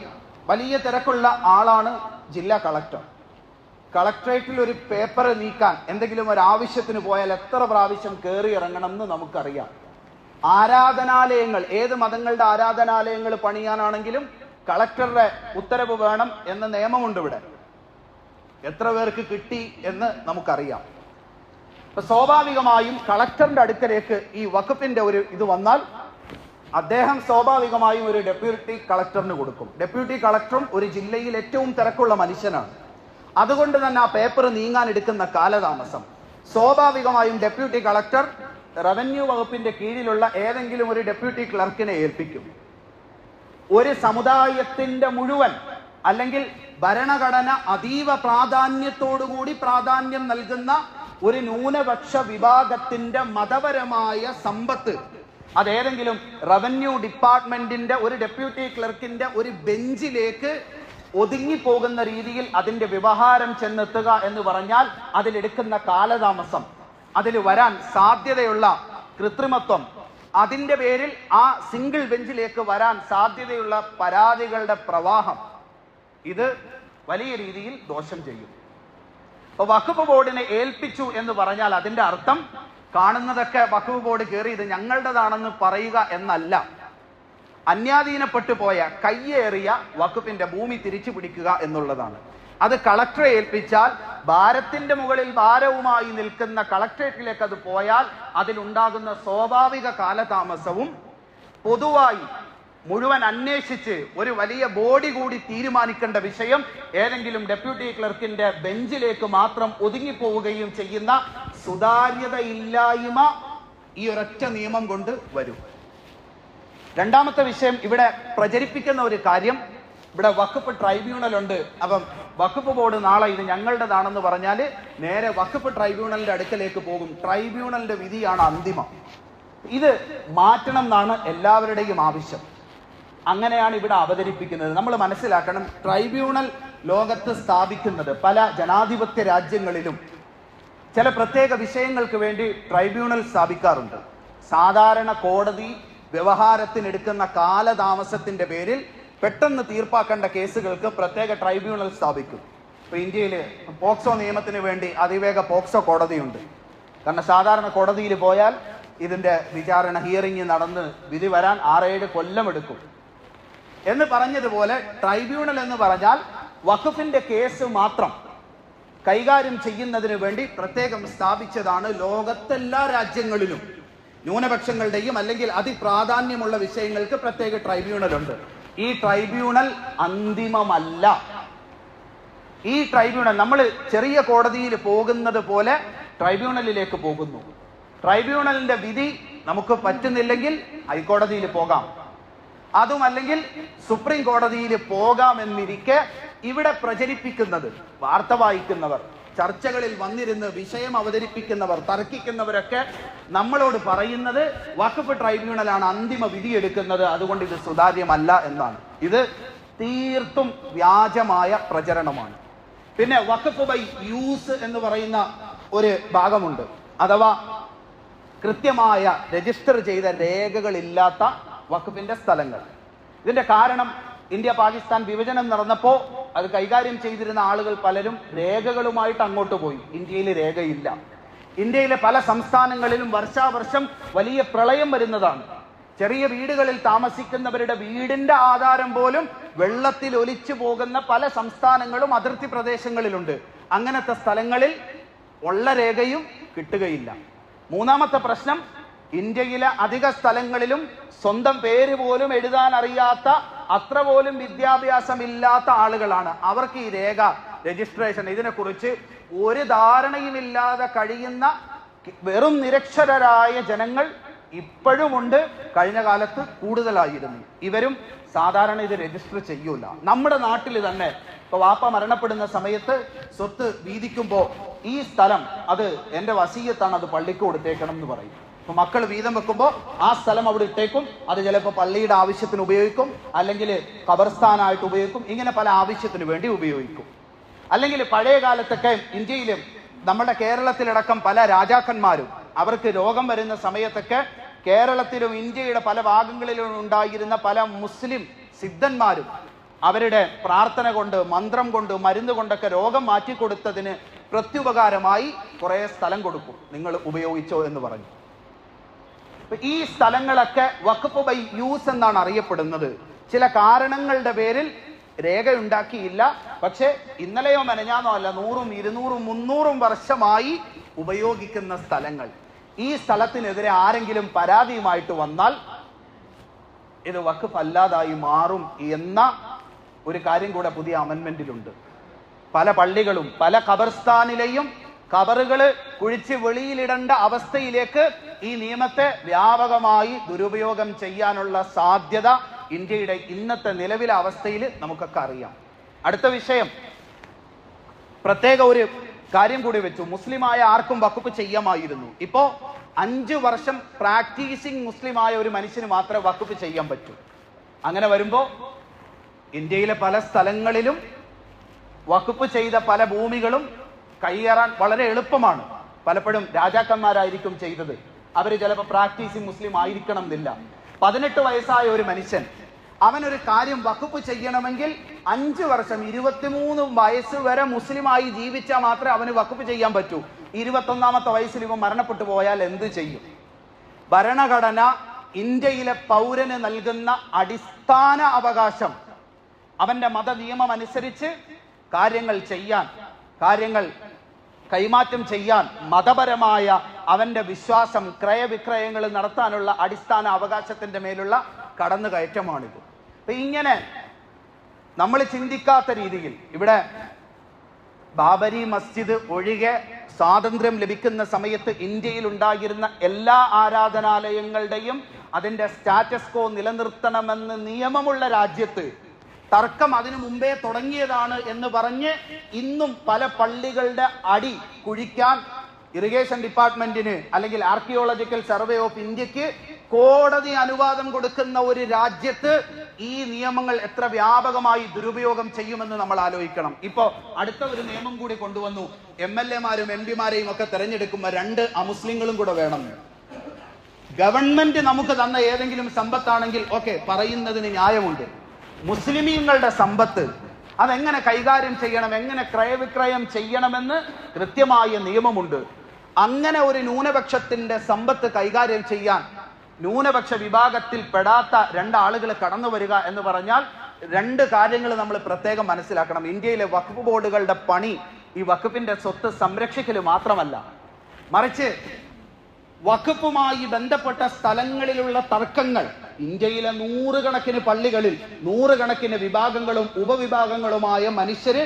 A: വലിയ തിരക്കുള്ള ആളാണ് ജില്ലാ കളക്ടർ. കളക്ടറേറ്റിൽ ഒരു പേപ്പർ നീക്കാൻ എന്തെങ്കിലും ഒരു ആവശ്യത്തിന് പോയാൽ എത്ര പ്രാവശ്യം കയറി ഇറങ്ങണം എന്ന് നമുക്കറിയാം. ആരാധനാലയങ്ങൾ, ഏത് മതങ്ങളുടെ ആരാധനാലയങ്ങൾ പണിയാനാണെങ്കിലും കളക്ടറുടെ ഉത്തരവ് വേണം എന്ന നിയമമുണ്ട്. ഇവിടെ എത്ര പേർക്ക് കിട്ടി എന്ന് നമുക്കറിയാം. അപ്പൊ സ്വാഭാവികമായും കളക്ടറിന്റെ അടുക്കലേക്ക് ഈ വഖഫിന്റെ ഒരു ഇത് വന്നാൽ അദ്ദേഹം സ്വാഭാവികമായും ഒരു ഡെപ്യൂട്ടി കളക്ടറിന് കൊടുക്കും. ഡെപ്യൂട്ടി കളക്ടറും ഒരു ജില്ലയിൽ ഏറ്റവും തിരക്കുള്ള മനുഷ്യനാണ്. അതുകൊണ്ട് തന്നെ ആ പേപ്പർ നീങ്ങാൻ എടുക്കുന്ന കാലതാമസം, സ്വാഭാവികമായും ഡെപ്യൂട്ടി കളക്ടർ റവന്യൂ വകുപ്പിന്റെ കീഴിലുള്ള ഏതെങ്കിലും ഒരു ഡെപ്യൂട്ടി ക്ലർക്കിനെ ഏൽപ്പിക്കും. ഒരു സമുദായത്തിന്റെ മുഴുവൻ അല്ലെങ്കിൽ ഭരണഘടന അതീവ പ്രാധാന്യത്തോടുകൂടി പ്രാധാന്യം നൽകുന്ന ഒരു ന്യൂനപക്ഷ വിഭാഗത്തിന്റെ മതപരമായ സമ്പത്ത് അതേതെങ്കിലും റവന്യൂ ഡിപ്പാർട്ട്മെന്റിന്റെ ഒരു ഡെപ്യൂട്ടി ക്ലർക്കിന്റെ ഒരു ബെഞ്ചിലേക്ക് ഒതുങ്ങിപ്പോകുന്ന രീതിയിൽ അതിന്റെ വ്യവഹാരം ചെന്നെത്തുക എന്ന് പറഞ്ഞാൽ അതിലെടുക്കുന്ന കാലതാമസം, അതിൽ വരാൻ സാധ്യതയുള്ള കൃത്രിമത്വം, അതിന്റെ പേരിൽ ആ സിംഗിൾ ബെഞ്ചിലേക്ക് വരാൻ സാധ്യതയുള്ള പരാതികളുടെ പ്രവാഹം, ഇത് വലിയ രീതിയിൽ ദോഷം ചെയ്യും. അപ്പൊ വഖഫ് ബോർഡിനെ ഏൽപ്പിച്ചു എന്ന് പറഞ്ഞാൽ അതിന്റെ അർത്ഥം കാണുന്നതൊക്കെ വഖഫ് ബോർഡ് കയറി ഇത് ഞങ്ങളുടേതാണെന്ന് പറയുക എന്നല്ല. അന്യാധീനപ്പെട്ടു പോയ കയ്യേറിയ വഖഫിന്റെ ഭൂമി തിരിച്ചു പിടിക്കുക എന്നുള്ളതാണ്. അത് കളക്ടറെ ഏൽപ്പിച്ചാൽ ഭാരത്തിന്റെ മുകളിൽ ഭാരവുമായി നിൽക്കുന്ന കളക്ടറേറ്റിലേക്ക് അത് പോയാൽ അതിലുണ്ടാകുന്ന സ്വാഭാവിക കാലതാമസവും പൊതുവായി മുഴുവൻ അന്വേഷിച്ച് ഒരു വലിയ ബോഡി കൂടി തീരുമാനിക്കേണ്ട വിഷയം ഏതെങ്കിലും ഡെപ്യൂട്ടി ക്ലർക്കിന്റെ ബെഞ്ചിലേക്ക് മാത്രം ഒതുങ്ങിപ്പോവുകയും ചെയ്യുന്ന സുതാര്യതയില്ലായ്മ ഈ ഒരൊറ്റ നിയമം കൊണ്ട് വരും. രണ്ടാമത്തെ വിഷയം, ഇവിടെ പ്രചരിപ്പിക്കുന്ന ഒരു കാര്യം, ഇവിടെ വഖഫ് ട്രൈബ്യൂണൽ ഉണ്ട്, അപ്പം വഖഫ് ബോർഡ് നാളെ ഇത് ഞങ്ങളുടേതാണെന്ന് പറഞ്ഞാൽ നേരെ വഖഫ് ട്രൈബ്യൂണലിന്റെ അടുക്കലേക്ക് പോകും. ട്രൈബ്യൂണലിന്റെ വിധിയാണ് അന്തിമം. ഇത് മാറ്റണം എന്നാണ് എല്ലാവരുടെയും ആവശ്യം. അങ്ങനെയാണ് ഇവിടെ അവതരിപ്പിക്കുന്നത്. നമ്മൾ മനസ്സിലാക്കണം, ട്രൈബ്യൂണൽ ലോകത്ത് സ്ഥാപിക്കുന്നത് പല ജനാധിപത്യ രാജ്യങ്ങളിലും ചില പ്രത്യേക വിഷയങ്ങൾക്ക് വേണ്ടി ട്രൈബ്യൂണൽ സ്ഥാപിക്കാറുണ്ട്. സാധാരണ കോടതി വ്യവഹാരത്തിനെടുക്കുന്ന കാലതാമസത്തിന്റെ പേരിൽ പെട്ടെന്ന് തീർപ്പാക്കേണ്ട കേസുകൾക്ക് പ്രത്യേക ട്രൈബ്യൂണൽ സ്ഥാപിക്കും. ഇപ്പൊ ഇന്ത്യയിൽ പോക്സോ നിയമത്തിന് വേണ്ടി അതിവേഗ പോക്സോ കോടതിയുണ്ട്. കാരണം സാധാരണ കോടതിയിൽ പോയാൽ ഇതിന്റെ വിചാരണ ഹിയറിംഗ് നടന്ന് വിധി വരാൻ 6-7 കൊല്ലം എടുക്കും. എന്ന് പറഞ്ഞതുപോലെ ട്രൈബ്യൂണൽ എന്ന് പറഞ്ഞാൽ വഖഫിന്റെ കേസ് മാത്രം കൈകാര്യം ചെയ്യുന്നതിന് വേണ്ടി പ്രത്യേകം സ്ഥാപിച്ചതാണ്. ലോകത്തെല്ലാ രാജ്യങ്ങളിലും ന്യൂനപക്ഷങ്ങളുടെയും അല്ലെങ്കിൽ അതിപ്രാധാന്യമുള്ള വിഷയങ്ങൾക്ക് പ്രത്യേക ട്രൈബ്യൂണൽ ഉണ്ട്. ഈ ട്രൈബ്യൂണൽ അന്തിമമല്ല. ഈ ട്രൈബ്യൂണൽ നമ്മൾ ചെറിയ കോടതിയിൽ പോകുന്നത് പോലെ ട്രൈബ്യൂണലിലേക്ക് പോകുന്നു. ട്രൈബ്യൂണലിന്റെ വിധി നമുക്ക് പറ്റുന്നില്ലെങ്കിൽ ഹൈക്കോടതിയിൽ പോകാം, അതുമല്ലെങ്കിൽ സുപ്രീം കോടതിയിൽ പോകാമെന്നിരിക്കെ ഇവിടെ പ്രചരിപ്പിക്കുന്നത്, വാർത്ത വായിക്കുന്നവർ, ചർച്ചകളിൽ വന്നിരുന്ന് വിഷയം അവതരിപ്പിക്കുന്നവർ, തർക്കിക്കുന്നവരൊക്കെ നമ്മളോട് പറയുന്നത് വഖഫ് ട്രൈബ്യൂണലാണ് അന്തിമ വിധിയെടുക്കുന്നത്, അതുകൊണ്ട് ഇത് സുതാര്യമല്ല എന്നാണ്. ഇത് തീർത്തും വ്യാജമായ പ്രചരണമാണ്. പിന്നെ വഖഫ് ബൈ യൂസ് എന്ന് പറയുന്ന ഒരു ഭാഗമുണ്ട്. അഥവാ കൃത്യമായ രജിസ്റ്റർ ചെയ്ത രേഖകളില്ലാത്ത വഖഫിന്റെ സ്ഥലങ്ങൾ. ഇതിന്റെ കാരണം ഇന്ത്യ പാകിസ്ഥാൻ വിഭജനം നടന്നപ്പോൾ അത് കൈകാര്യം ചെയ്തിരുന്ന ആളുകൾ പലരും രേഖകളുമായിട്ട് അങ്ങോട്ട് പോയി. ഇന്ത്യയിൽ രേഖയില്ല. ഇന്ത്യയിലെ പല സംസ്ഥാനങ്ങളിലും വർഷാവർഷം വലിയ പ്രളയം വരുന്നതാണ്. ചെറിയ വീടുകളിൽ താമസിക്കുന്നവരുടെ വീടിന്റെ ആധാരം പോലും വെള്ളത്തിൽ ഒലിച്ചു പോകുന്ന പല സംസ്ഥാനങ്ങളും അതിർത്തി പ്രദേശങ്ങളിലുണ്ട്. അങ്ങനത്തെ സ്ഥലങ്ങളിൽ ഉള്ള രേഖയും കിട്ടുകയില്ല. മൂന്നാമത്തെ പ്രശ്നം, ഇന്ത്യയിലെ അധിക സ്ഥലങ്ങളിലും സ്വന്തം പേര് പോലും എഴുതാൻ അറിയാത്ത, അത്ര പോലും വിദ്യാഭ്യാസമില്ലാത്ത ആളുകളാണ്. അവർക്ക് ഈ രേഖ, രജിസ്ട്രേഷൻ, ഇതിനെക്കുറിച്ച് ഒരു ധാരണയുമില്ലാതെ കഴിയുന്ന വെറും നിരക്ഷരരായ ജനങ്ങൾ ഇപ്പോഴുമുണ്ട്. കഴിഞ്ഞ കാലത്ത് കൂടുതലായിരുന്നു. ഇവരും സാധാരണ ഇത് രജിസ്റ്റർ ചെയ്യൂല. നമ്മുടെ നാട്ടിൽ തന്നെ ഇപ്പൊ വാപ്പ മരണപ്പെടുന്ന സമയത്ത് സ്വത്ത് വീതിക്കുമ്പോൾ ഈ സ്ഥലം അത് എൻ്റെ വസീയത്താണ്, അത് പള്ളിക്ക് കൊടുത്തേക്കണം എന്ന് പറയും. അപ്പൊ മക്കൾ വീതം വെക്കുമ്പോൾ ആ സ്ഥലം അവിടെ ഇട്ടേക്കും. അത് ചിലപ്പോൾ പള്ളിയുടെ ആവശ്യത്തിന് ഉപയോഗിക്കും, അല്ലെങ്കിൽ ഖബർസ്ഥാനായിട്ട് ഉപയോഗിക്കും. ഇങ്ങനെ പല ആവശ്യത്തിന് വേണ്ടി ഉപയോഗിക്കും. അല്ലെങ്കിൽ പഴയ കാലത്തൊക്കെ ഇന്ത്യയിലും നമ്മുടെ കേരളത്തിലടക്കം പല രാജാക്കന്മാരും അവർക്ക് രോഗം വരുന്ന സമയത്തൊക്കെ കേരളത്തിലും ഇന്ത്യയുടെ പല ഭാഗങ്ങളിലും ഉണ്ടായിരുന്ന പല മുസ്ലിം സിദ്ധന്മാരും അവരുടെ പ്രാർത്ഥന കൊണ്ട്, മന്ത്രം കൊണ്ട്, മരുന്ന് കൊണ്ടൊക്കെ രോഗം മാറ്റിക്കൊടുത്തതിന് പ്രത്യുപകാരമായി കുറെ സ്ഥലം കൊടുക്കും, നിങ്ങൾ ഉപയോഗിച്ചോ എന്ന് പറഞ്ഞു. ഈ സ്ഥലങ്ങളൊക്കെ വഖഫ് ബൈ യൂസ് എന്നാണ് അറിയപ്പെടുന്നത്. ചില കാരണങ്ങളുടെ പേരിൽ രേഖയുണ്ടാക്കിയില്ല. പക്ഷെ ഇന്നലെയോ മെനഞ്ഞാന്നോ അല്ല, 100, 200, 300 വർഷമായി ഉപയോഗിക്കുന്ന സ്ഥലങ്ങൾ. ഈ സ്ഥലത്തിനെതിരെ ആരെങ്കിലും പരാതിയുമായിട്ട് വന്നാൽ ഇത് വഖഫ് അല്ലാതായി മാറും എന്ന ഒരു കാര്യം കൂടെ പുതിയ അമെൻമെന്റിലുണ്ട്. പല പള്ളികളും പല ഖബർസ്ഥാനിലെയും ഖബറുകൾ കുഴിച്ച് വെളിയിലിടേണ്ട അവസ്ഥയിലേക്ക് ഈ നിയമത്തെ വ്യാപകമായി ദുരുപയോഗം ചെയ്യാനുള്ള സാധ്യത ഇന്ത്യയുടെ ഇന്നത്തെ നിലവിലെ അവസ്ഥയിൽ നമുക്കൊക്കെ അറിയാം. അടുത്ത വിഷയം, പ്രത്യേക ഒരു കാര്യം കൂടി വെച്ചു. മുസ്ലിമായ ആർക്കും വഖഫ് ചെയ്യാമായിരുന്നു. ഇപ്പോ 5 വർഷം പ്രാക്ടീസിങ് മുസ്ലിമായ ഒരു മനുഷ്യന് മാത്രമേ വഖഫ് ചെയ്യാൻ പറ്റൂ. അങ്ങനെ വരുമ്പോൾ ഇന്ത്യയിലെ പല സ്ഥലങ്ങളിലും വഖഫ് ചെയ്ത പല ഭൂമികളും കൈയേറാൻ വളരെ എളുപ്പമാണ്. പലപ്പോഴും രാജാക്കന്മാരായിരിക്കും ചെയ്തത്. അവർ ചിലപ്പോൾ പ്രാക്ടീസിങ് മുസ്ലിം ആയിരിക്കണം എന്നില്ല. 18 വയസ്സായ ഒരു മനുഷ്യൻ അവനൊരു കാര്യം വഖഫ് ചെയ്യണമെങ്കിൽ 5 വർഷം 23 വയസ്സ് വരെ മുസ്ലിമായി ജീവിച്ചാൽ മാത്രമേ അവന് വഖഫ് ചെയ്യാൻ പറ്റൂ. 21ാമത്തെ വയസ്സിൽ ഇവൻ മരണപ്പെട്ടു പോയാൽ എന്ത് ചെയ്യും? ഭരണഘടന ഇന്ത്യയിലെ പൗരന് നൽകുന്ന അടിസ്ഥാന അവകാശം, അവന്റെ മത നിയമം അനുസരിച്ച് കാര്യങ്ങൾ കൈമാറ്റം ചെയ്യാൻ, മതപരമായ അവന്റെ വിശ്വാസം, ക്രയവിക്രയങ്ങൾ നടത്താനുള്ള അടിസ്ഥാന അവകാശത്തിന്റെ മേലുള്ള കടന്നുകയറ്റമാണിത്. അപ്പൊ ഇങ്ങനെ നമ്മൾ ചിന്തിക്കാത്ത രീതിയിൽ ഇവിടെ ബാബരി മസ്ജിദ് ഒഴികെ സ്വാതന്ത്ര്യം ലഭിക്കുന്ന സമയത്ത് ഇന്ത്യയിൽ ഉണ്ടായിരുന്ന എല്ലാ ആരാധനാലയങ്ങളുടെയും അതിന്റെ സ്റ്റാറ്റസ് കോ നിലനിർത്തണമെന്ന് നിയമമുള്ള രാജ്യത്ത് തർക്കം അതിനു മുമ്പേ തുടങ്ങിയതാണ് എന്ന് പറഞ്ഞ് ഇന്നും പല പള്ളികളുടെ അടി കുഴിക്കാൻ ഇറിഗേഷൻ ഡിപ്പാർട്ട്മെന്റിന് അല്ലെങ്കിൽ ആർക്കിയോളജിക്കൽ സർവേ ഓഫ് ഇന്ത്യക്ക് കോടതി അനുവാദം കൊടുക്കുന്ന ഒരു രാജ്യത്ത് ഈ നിയമങ്ങൾ എത്ര വ്യാപകമായി ദുരുപയോഗം ചെയ്യുമെന്ന് നമ്മൾ ആലോചിക്കണം. ഇപ്പോ അടുത്ത ഒരു നിയമം കൂടി കൊണ്ടുവന്നു. MLA-മാരും MP-മാരെയും ഒക്കെ തെരഞ്ഞെടുക്കുമ്പോൾ 2 അമുസ്ലിങ്ങളും കൂടെ വേണം. ഗവൺമെന്റ് നമുക്ക് തന്ന ഏതെങ്കിലും സമ്പത്താണെങ്കിൽ ഓക്കെ, പറയുന്നതിന് ന്യായമുണ്ട്. മുസ്ലിമീങ്ങളുടെ സമ്പത്ത് അതെങ്ങനെ കൈകാര്യം ചെയ്യണം, എങ്ങനെ ക്രയവിക്രയം ചെയ്യണമെന്ന് കൃത്യമായ നിയമമുണ്ട്. അങ്ങനെ ഒരു ന്യൂനപക്ഷത്തിന്റെ സമ്പത്ത് കൈകാര്യം ചെയ്യാൻ ന്യൂനപക്ഷ വിഭാഗത്തിൽ പെടാത്ത 2 ആളുകൾ കടന്നു വരിക എന്ന് പറഞ്ഞാൽ 2 കാര്യങ്ങൾ നമ്മൾ പ്രത്യേകം മനസ്സിലാക്കണം. ഇന്ത്യയിലെ വഖഫ് ബോർഡുകളുടെ പണി ഈ വഖഫിന്റെ സ്വത്ത് സംരക്ഷിക്കൽ മാത്രമല്ല, മറിച്ച് വഖഫുമായി ബന്ധപ്പെട്ട സ്ഥലങ്ങളിലുള്ള തർക്കങ്ങൾ, ഇന്ത്യയിലെ 100 കണക്കിന് പള്ളികളിൽ 100 കണക്കിന് വിഭാഗങ്ങളും ഉപവിഭാഗങ്ങളുമായ മനുഷ്യര്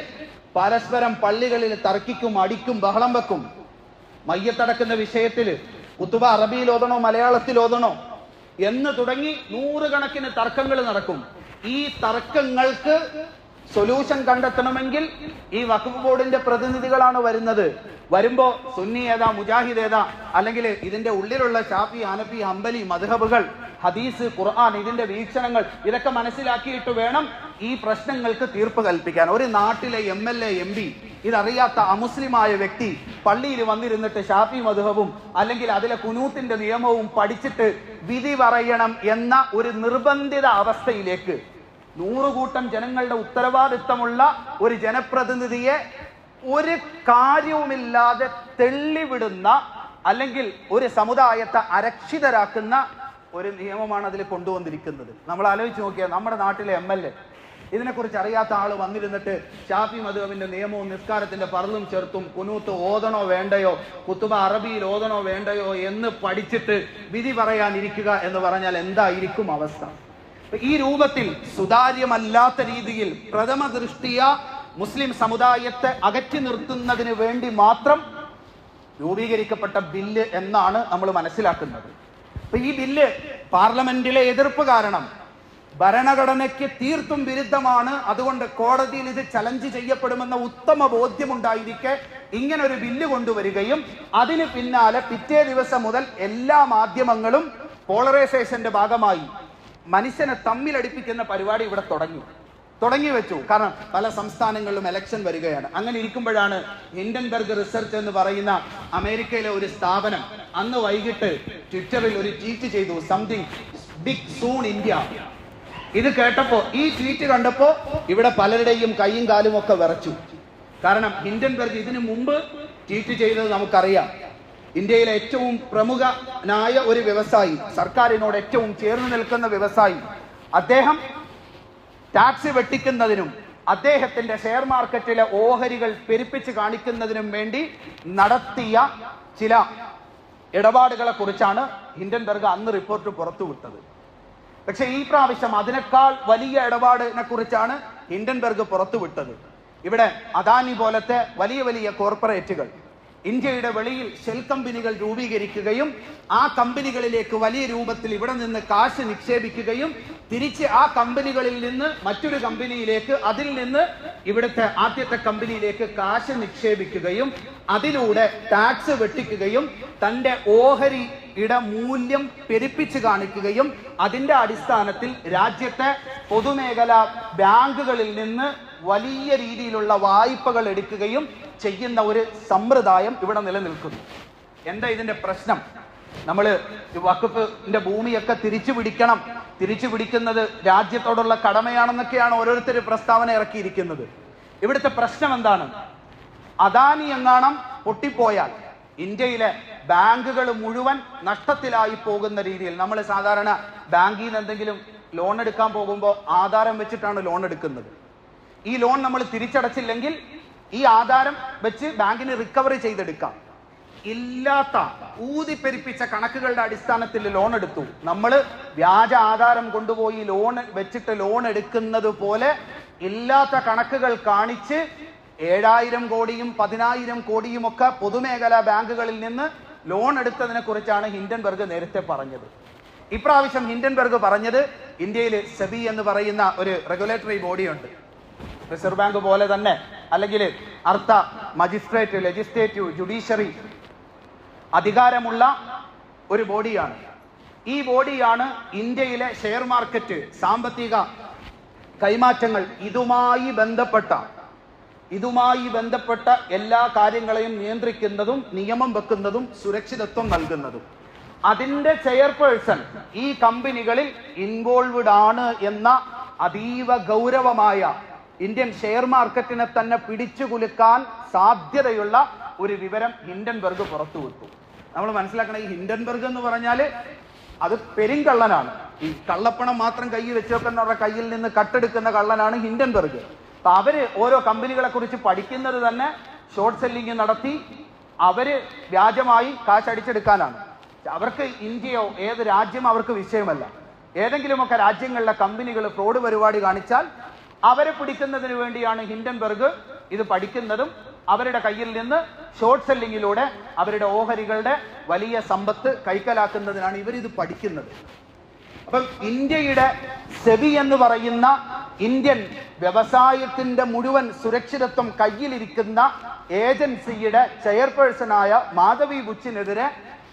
A: പരസ്പരം പള്ളികളിൽ തർക്കിക്കും, അടിക്കും, ബഹളം വെക്കും. മയ്യത്തടക്കുന്ന വിഷയത്തിൽ കുത്തുബ അറബിയിൽ ഓതണോ മലയാളത്തിൽ ഓതണോ എന്ന് തുടങ്ങി 100 കണക്കിന് തർക്കങ്ങൾ നടക്കും. ഈ തർക്കങ്ങൾക്ക് സൊല്യൂഷൻ കണ്ടെത്തണമെങ്കിൽ ഈ വഖഫ് ബോർഡിന്റെ പ്രതിനിധികളാണ് വരുന്നത്. വരുമ്പോ സുന്നി ഏതാ, മുജാഹിദ് ഏതാ, അല്ലെങ്കിൽ ഇതിന്റെ ഉള്ളിലുള്ള ഷാഫി, ഹനഫി, ഹംബലി മദ്ഹബുകൾ, ഹദീസ്, ഖുർആൻ, ഇതിന്റെ വീക്ഷണങ്ങൾ ഇതൊക്കെ മനസ്സിലാക്കിയിട്ട് വേണം ഈ പ്രശ്നങ്ങൾക്ക് തീർപ്പ് കൽപ്പിക്കാൻ. ഒരു നാട്ടിലെ MLA, MP ഇതറിയാത്ത അമുസ്ലിമായ വ്യക്തി പള്ളിയിൽ വന്നിരുന്നിട്ട് ഷാഫി മദ്ഹബും അല്ലെങ്കിൽ അതിലെ കുനൂത്തിന്റെ നിയമവും പഠിച്ചിട്ട് വിധി പറയണം എന്ന ഒരു നിർബന്ധിത അവസ്ഥയിലേക്ക് 100 കൂട്ടം ജനങ്ങളുടെ ഉത്തരവാദിത്തമുള്ള ഒരു ജനപ്രതിനിധിയെ ഒരു കാര്യവുമില്ലാതെ തെള്ളിവിടുന്ന അല്ലെങ്കിൽ ഒരു സമുദായത്തെ അരക്ഷിതരാക്കുന്ന ഒരു നിയമമാണ് അതിൽ കൊണ്ടുവന്നിരിക്കുന്നത്. നമ്മൾ ആലോചിച്ച് നോക്കിയാൽ നമ്മുടെ നാട്ടിലെ MLA ഇതിനെക്കുറിച്ച് അറിയാത്ത ആൾ വന്നിരുന്നിട്ട് ഷാഫി മദ്ഹബിന്റെ നിയമവും നിസ്കാരത്തിന്റെ ഫർളും ചേർത്തും കുനൂത്ത് ഓതണോ വേണ്ടയോ, കുത്തുബ അറബിയിൽ ഓതണോ വേണ്ടയോ എന്ന് പഠിച്ചിട്ട് വിധി പറയാനിരിക്കുക എന്ന് പറഞ്ഞാൽ എന്തായിരിക്കും അവസ്ഥ? ഈ രൂപത്തിൽ സുതാര്യമല്ലാത്ത രീതിയിൽ പ്രഥമ ദൃഷ്ടിയ മുസ്ലിം സമുദായത്തെ അകറ്റി നിർത്തുന്നതിന് വേണ്ടി മാത്രം രൂപീകരിക്കപ്പെട്ട ബില്ല് എന്നാണ് നമ്മൾ മനസ്സിലാക്കുന്നത്. അപ്പൊ ഈ ബില്ല് പാർലമെന്റിലെ എതിർപ്പ് കാരണം ഭരണഘടനയ്ക്ക് തീർത്തും വിരുദ്ധമാണ്. അതുകൊണ്ട് കോടതിയിൽ ഇത് ചലഞ്ച് ചെയ്യപ്പെടുമെന്ന ഉത്തമ ബോധ്യമുണ്ടായിരിക്കെ ഇങ്ങനെ ഒരു ബില്ല് കൊണ്ടുവരികയും അതിന് പിന്നാലെ പിറ്റേ ദിവസം മുതൽ എല്ലാ മാധ്യമങ്ങളും പോളറൈസേഷന്റെ ഭാഗമായി മനുഷ്യനെ തമ്മിലടിപ്പിക്കുന്ന പരിപാടി ഇവിടെ തുടങ്ങി വെച്ചു. കാരണം പല സംസ്ഥാനങ്ങളിലും ഇലക്ഷൻ വരികയാണ്. അങ്ങനെ ഇരിക്കുമ്പോഴാണ് ഹിൻഡൻബർഗ് റിസർച്ച് എന്ന് പറയുന്ന അമേരിക്കയിലെ ഒരു സ്ഥാപനം അന്ന് വൈകിട്ട് ട്വിറ്ററിൽ ഒരു ട്വീറ്റ് ചെയ്തു, സംതിങ് ബിഗ് സൂൺ ഇന്ത്യ. ഇത് കേട്ടപ്പോ, ഈ ട്വീറ്റ് കണ്ടപ്പോ ഇവിടെ പലരുടെയും കൈയും കാലും ഒക്കെ വിറച്ചു. കാരണം ഹിൻഡൻബർഗ് ഇതിനു മുമ്പ് ട്വീറ്റ് ചെയ്തത് നമുക്കറിയാം. ഇന്ത്യയിലെ ഏറ്റവും പ്രമുഖനായ ഒരു വ്യവസായി, സർക്കാരിനോട് ഏറ്റവും ചേർന്ന് നിൽക്കുന്ന വ്യവസായി, അദ്ദേഹം ടാക്സ് വെട്ടിക്കുന്നതിനും അദ്ദേഹത്തിന്റെ ഷെയർ മാർക്കറ്റിലെ ഓഹരികൾ പെരുപ്പിച്ച് കാണിക്കുന്നതിനും വേണ്ടി നടത്തിയ ചില ഇടപാടുകളെ കുറിച്ചാണ് ഹിൻഡൻബർഗ് അന്ന് റിപ്പോർട്ട് പുറത്തുവിട്ടത്. പക്ഷെ ഈ പ്രാവശ്യം അതിനേക്കാൾ വലിയ ഇടപാടിനെ കുറിച്ചാണ് ഹിൻഡൻബർഗ് പുറത്തുവിട്ടത്. ഇവിടെ അദാനി പോലത്തെ വലിയ വലിയ കോർപ്പറേറ്റുകൾ ഇന്ത്യയുടെ വെളിയിൽ ഷെൽ കമ്പനികൾ രൂപീകരിക്കുകയും ആ കമ്പനികളിലേക്ക് വലിയ രൂപത്തിൽ ഇവിടെ നിന്ന് കാശ് നിക്ഷേപിക്കുകയും തിരിച്ച് ആ കമ്പനികളിൽ നിന്ന് മറ്റൊരു കമ്പനിയിലേക്ക്, അതിൽ നിന്ന് ഇവിടുത്തെ ആദ്യത്തെ കമ്പനിയിലേക്ക് കാശ് നിക്ഷേപിക്കുകയും അതിലൂടെ ടാക്സ് വെട്ടിക്കുകയും തന്റെ ഓഹരിയുടെ മൂല്യം പെരുപ്പിച്ച് കാണിക്കുകയും അതിന്റെ അടിസ്ഥാനത്തിൽ രാജ്യത്തെ പൊതുമേഖലാ ബാങ്കുകളിൽ നിന്ന് വലിയ രീതിയിലുള്ള വായ്പകൾ എടുക്കുകയും ചെയ്യുന്ന ഒരു സമ്പ്രദായം ഇവിടെ നിലനിൽക്കുന്നു. എന്താ ഇതിന്റെ പ്രശ്നം? നമ്മൾ വഖഫിന്റെ ഭൂമിയൊക്കെ തിരിച്ചു പിടിക്കുന്നത് രാജ്യത്തോടുള്ള കടമയാണെന്നൊക്കെയാണ് ഓരോരുത്തർ പ്രസ്താവന ഇറക്കിയിരിക്കുന്നത്. ഇവിടുത്തെ പ്രശ്നം എന്താണ്? അദാനി എങ്ങാണം പൊട്ടിപ്പോയാൽ ഇന്ത്യയിലെ ബാങ്കുകൾ മുഴുവൻ നഷ്ടത്തിലായി പോകുന്ന രീതിയിൽ, നമ്മൾ സാധാരണ ബാങ്കിൽ നിന്ന് എന്തെങ്കിലും ലോൺ എടുക്കാൻ പോകുമ്പോൾ ആധാരം വെച്ചിട്ടാണ് ലോൺ എടുക്കുന്നത്. ഈ ലോൺ നമ്മൾ തിരിച്ചടച്ചില്ലെങ്കിൽ ഈ ആധാരം വെച്ച് ബാങ്കിന് റിക്കവറി ചെയ്തെടുക്കാം. ഇല്ലാത്ത ഊതിപ്പെരിപ്പിച്ച കണക്കുകളുടെ അടിസ്ഥാനത്തിൽ ലോൺ എടുത്തു. നമ്മൾ വ്യാജ ആധാരം കൊണ്ടുപോയി ലോൺ വെച്ചിട്ട് ലോൺ എടുക്കുന്നത് പോലെ ഇല്ലാത്ത കണക്കുകൾ കാണിച്ച് 7,000 കോടിയും 10,000 കോടിയും ഒക്കെ പൊതുമേഖലാ ബാങ്കുകളിൽ നിന്ന് ലോൺ എടുത്തതിനെ കുറിച്ചാണ് ഹിൻഡൻബർഗ് നേരത്തെ പറഞ്ഞത്. ഇപ്രാവശ്യം ഹിൻഡൻബർഗ് പറഞ്ഞത് ഇന്ത്യയിൽ സെബി എന്ന് പറയുന്ന ഒരു റെഗുലേറ്ററി ബോഡിയുണ്ട്. റിസർവ് ബാങ്ക് പോലെ തന്നെ, അല്ലെങ്കിൽ അർത്ഥ മജിസ്ട്രേറ്റ്, ലെജിസ്ലേറ്റീവ്, ജുഡീഷ്യറി അധികാരമുള്ള ഒരു ബോഡിയാണ്. ഈ ബോഡിയാണ് ഇന്ത്യയിലെ ഷെയർ മാർക്കറ്റ്, സാമ്പത്തിക കൈമാറ്റങ്ങൾ, ഇതുമായി ബന്ധപ്പെട്ട എല്ലാ കാര്യങ്ങളെയും നിയന്ത്രിക്കുന്നതും നിയമം വെക്കുന്നതും സുരക്ഷിതത്വം നൽകുന്നതും. അതിന്റെ ചെയർപേഴ്സൺ ഈ കമ്പനികളിൽ ഇൻവോൾവ്ഡ് ആണ് എന്ന അതീവ ഗൗരവമായ ഇന്ത്യൻ ഷെയർ മാർക്കറ്റിനെ തന്നെ പിടിച്ചുകുലുക്കാൻ സാധ്യതയുള്ള ഒരു വിവരം ഹിൻഡൻബർഗ് പുറത്തുവിട്ടു. നമ്മൾ മനസ്സിലാക്കണം, ഈ ഹിൻഡൻബർഗ് എന്ന് പറഞ്ഞാൽ അത് പെരുങ്കള്ളനാണ്. ഈ കള്ളപ്പണം മാത്രം കയ്യിൽ വെച്ചേക്കുന്നവരുടെ കയ്യിൽ നിന്ന് കട്ടെടുക്കുന്ന കള്ളനാണ് ഹിൻഡൻബർഗ്. അപ്പൊ അവര് ഓരോ കമ്പനികളെ കുറിച്ച് പഠിക്കുന്നത് തന്നെ ഷോർട്ട് സെല്ലിംഗ് നടത്തി അവര് വ്യാജമായി കാശ് അടിച്ചെടുക്കാനാണ്. അവർക്ക് ഇന്ത്യയോ ഏത് രാജ്യം അവർക്ക് വിഷയമല്ല. ഏതെങ്കിലുമൊക്കെ രാജ്യങ്ങളിലെ കമ്പനികൾ ഫ്രോഡ് പരിപാടി കാണിച്ചാൽ അവരെ പിടിക്കുന്നതിന് വേണ്ടിയാണ് ഹിൻഡൻബർഗ് ഇത് പഠിക്കുന്നതും അവരുടെ കയ്യിൽ നിന്ന് ഷോർട്ട് സെല്ലിങ്ങിലൂടെ അവരുടെ ഓഹരികളുടെ വലിയ സമ്പത്ത് കൈക്കലാക്കുന്നതിനാണ് ഇവരിത് പഠിക്കുന്നത്. അപ്പം ഇന്ത്യയുടെ സെബി എന്ന് പറയുന്ന ഇന്ത്യൻ വ്യവസായത്തിന്റെ മുഴുവൻ സുരക്ഷിതത്വം കയ്യിലിരിക്കുന്ന ഏജൻസിയുടെ ചെയർപേഴ്സണായ മാധവി ബുച്ചിനെതിരെ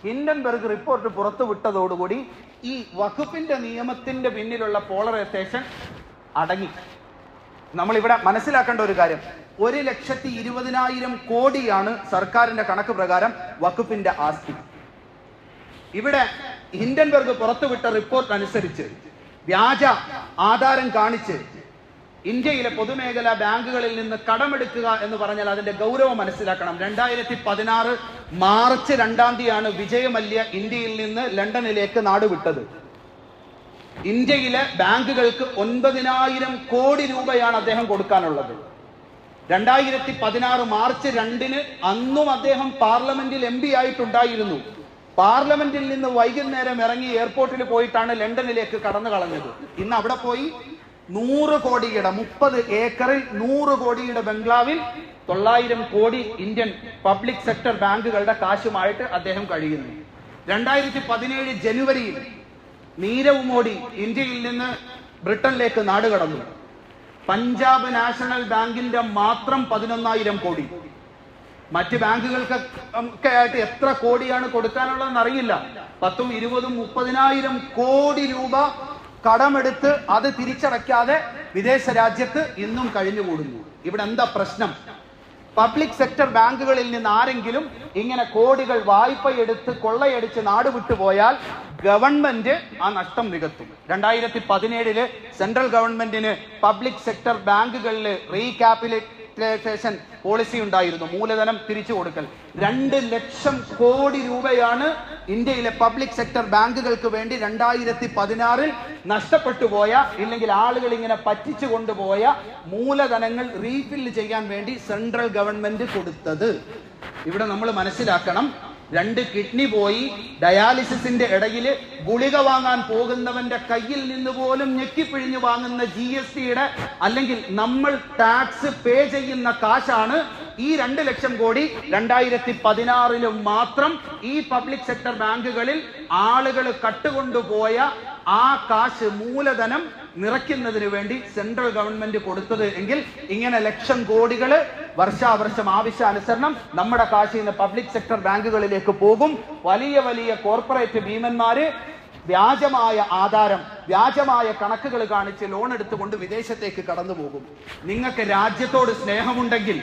A: ഹിൻഡൻബർഗ് റിപ്പോർട്ട് പുറത്തുവിട്ടതോടുകൂടി ഈ വഖഫിന്റെ നിയമത്തിന്റെ പിന്നിലുള്ള പോളറൈസേഷൻ അടങ്ങി. നമ്മളിവിടെ മനസ്സിലാക്കേണ്ട ഒരു കാര്യം, 1,20,000 കോടിയാണ് സർക്കാരിന്റെ കണക്ക് പ്രകാരം വഖഫിന്റെ ആസ്തി. ഇവിടെ ഹിൻഡൻബർഗ് പുറത്തുവിട്ട റിപ്പോർട്ട് അനുസരിച്ച് വ്യാജ ആധാരം കാണിച്ച് ഇന്ത്യയിലെ പൊതുമേഖലാ ബാങ്കുകളിൽ നിന്ന് കടമെടുക്കുക എന്ന് പറഞ്ഞാൽ അതിന്റെ ഗൗരവം മനസ്സിലാക്കണം. 2016 മാർച്ച് 2 വിജയ് മല്യ ഇന്ത്യയിൽ നിന്ന് ലണ്ടനിലേക്ക് നാടുവിട്ടത്. ഇന്ത്യയിലെ ബാങ്കുകൾക്ക് 9,000 കോടി രൂപയാണ് അദ്ദേഹം കൊടുക്കാനുള്ളത്. 2016 മാർച്ച് 2 അന്നും അദ്ദേഹം പാർലമെന്റിൽ MP ആയിട്ടുണ്ടായിരുന്നു. പാർലമെന്റിൽ നിന്ന് വൈകുന്നേരം ഇറങ്ങി എയർപോർട്ടിൽ പോയിട്ടാണ് ലണ്ടനിലേക്ക് കടന്നു കളഞ്ഞത്. ഇന്ന് അവിടെ പോയി 100 കോടിയുടെ 30 ഏക്കറിൽ 100 കോടിയുടെ ബംഗ്ലാവിൽ 900 കോടി ഇന്ത്യൻ പബ്ലിക് സെക്ടർ ബാങ്കുകളുടെ കാശുമായിട്ട് അദ്ദേഹം കഴിയുന്നു. 2017 ജനുവരിയിൽ നീരവ് മോഡി ഇന്ത്യയിൽ നിന്ന് ബ്രിട്ടനിലേക്ക് നാടുകടന്നു. പഞ്ചാബ് നാഷണൽ ബാങ്കിന്റെ മാത്രം 11,000 കോടി. മറ്റ് ബാങ്കുകൾക്ക് ആയിട്ട് എത്ര കോടിയാണ് കൊടുക്കാനുള്ളതെന്ന് അറിയില്ല. 10, 20, 30,000 കോടി രൂപ കടമെടുത്ത് അത് തിരിച്ചടയ്ക്കാതെ വിദേശ രാജ്യത്ത് ഇന്നും കഴിഞ്ഞുകൂടുന്നു. ഇവിടെ എന്താ പ്രശ്നം? പബ്ലിക് സെക്ടർ ബാങ്കുകളിൽ നിന്ന് ആരെങ്കിലും ഇങ്ങനെ കോടികൾ വായ്പയെടുത്ത് കൊള്ളയടിച്ച് നാടുവിട്ടു പോയാൽ ഗവൺമെന്റ് ആ നഷ്ടം നികത്തും. 2017 സെൻട്രൽ ഗവൺമെന്റിന് പബ്ലിക് സെക്ടർ ബാങ്കുകളിൽ റീക്യാപിറ്റലൈസേഷൻ പോളിസി ഉണ്ടായിരുന്നു, മൂലധനം തിരിച്ചു കൊടുക്കൽ. 2 ലക്ഷം കോടി രൂപയാണ് ഇന്ത്യയിലെ പബ്ലിക് സെക്ടർ ബാങ്കുകൾക്ക് വേണ്ടി 2016 നഷ്ടപ്പെട്ടു പോയ, ഇല്ലെങ്കിൽ ആളുകൾ ഇങ്ങനെ പറ്റിച്ചു കൊണ്ടുപോയ മൂലധനങ്ങൾ റീഫില്ല് ചെയ്യാൻ വേണ്ടി സെൻട്രൽ ഗവൺമെന്റ് കൊടുത്തത്. ഇവിടെ നമ്മൾ മനസ്സിലാക്കണം, 2 കിഡ്നി പോയി ഡയാലിസിന്റെ ഇടയിൽ ഗുളിക വാങ്ങാൻ പോകുന്നവന്റെ കയ്യിൽ നിന്ന് പോലും ഞെക്കിപ്പിഴിഞ്ഞു വാങ്ങുന്ന GSTയുടെ അല്ലെങ്കിൽ നമ്മൾ ടാക്സ് പേ ചെയ്യുന്ന കാശാണ് ഈ 2 ലക്ഷം കോടി 2016 മാത്രം ഈ പബ്ലിക് സെക്ടർ ബാങ്കുകളിൽ ആളുകൾ കട്ടുകൊണ്ടുപോയ ആ കാശ് മൂലധനം നിറയ്ക്കുന്നതിന് വേണ്ടി സെൻട്രൽ ഗവൺമെന്റ് കൊടുത്തത് എങ്കിൽ ഇങ്ങനെ ലക്ഷം കോടികൾ വർഷാവർഷം ആവശ്യാനുസരണം നമ്മുടെ കാശിൽ നിന്ന് പബ്ലിക് സെക്ടർ ബാങ്കുകളിലേക്ക് പോകും. വലിയ വലിയ കോർപ്പറേറ്റ് ഭീമന്മാര് വ്യാജമായ ആധാരം, വ്യാജമായ കണക്കുകൾ കാണിച്ച് ലോൺ എടുത്തുകൊണ്ട് വിദേശത്തേക്ക് കടന്നു പോകും. നിങ്ങൾക്ക് രാജ്യത്തോട് സ്നേഹമുണ്ടെങ്കിൽ,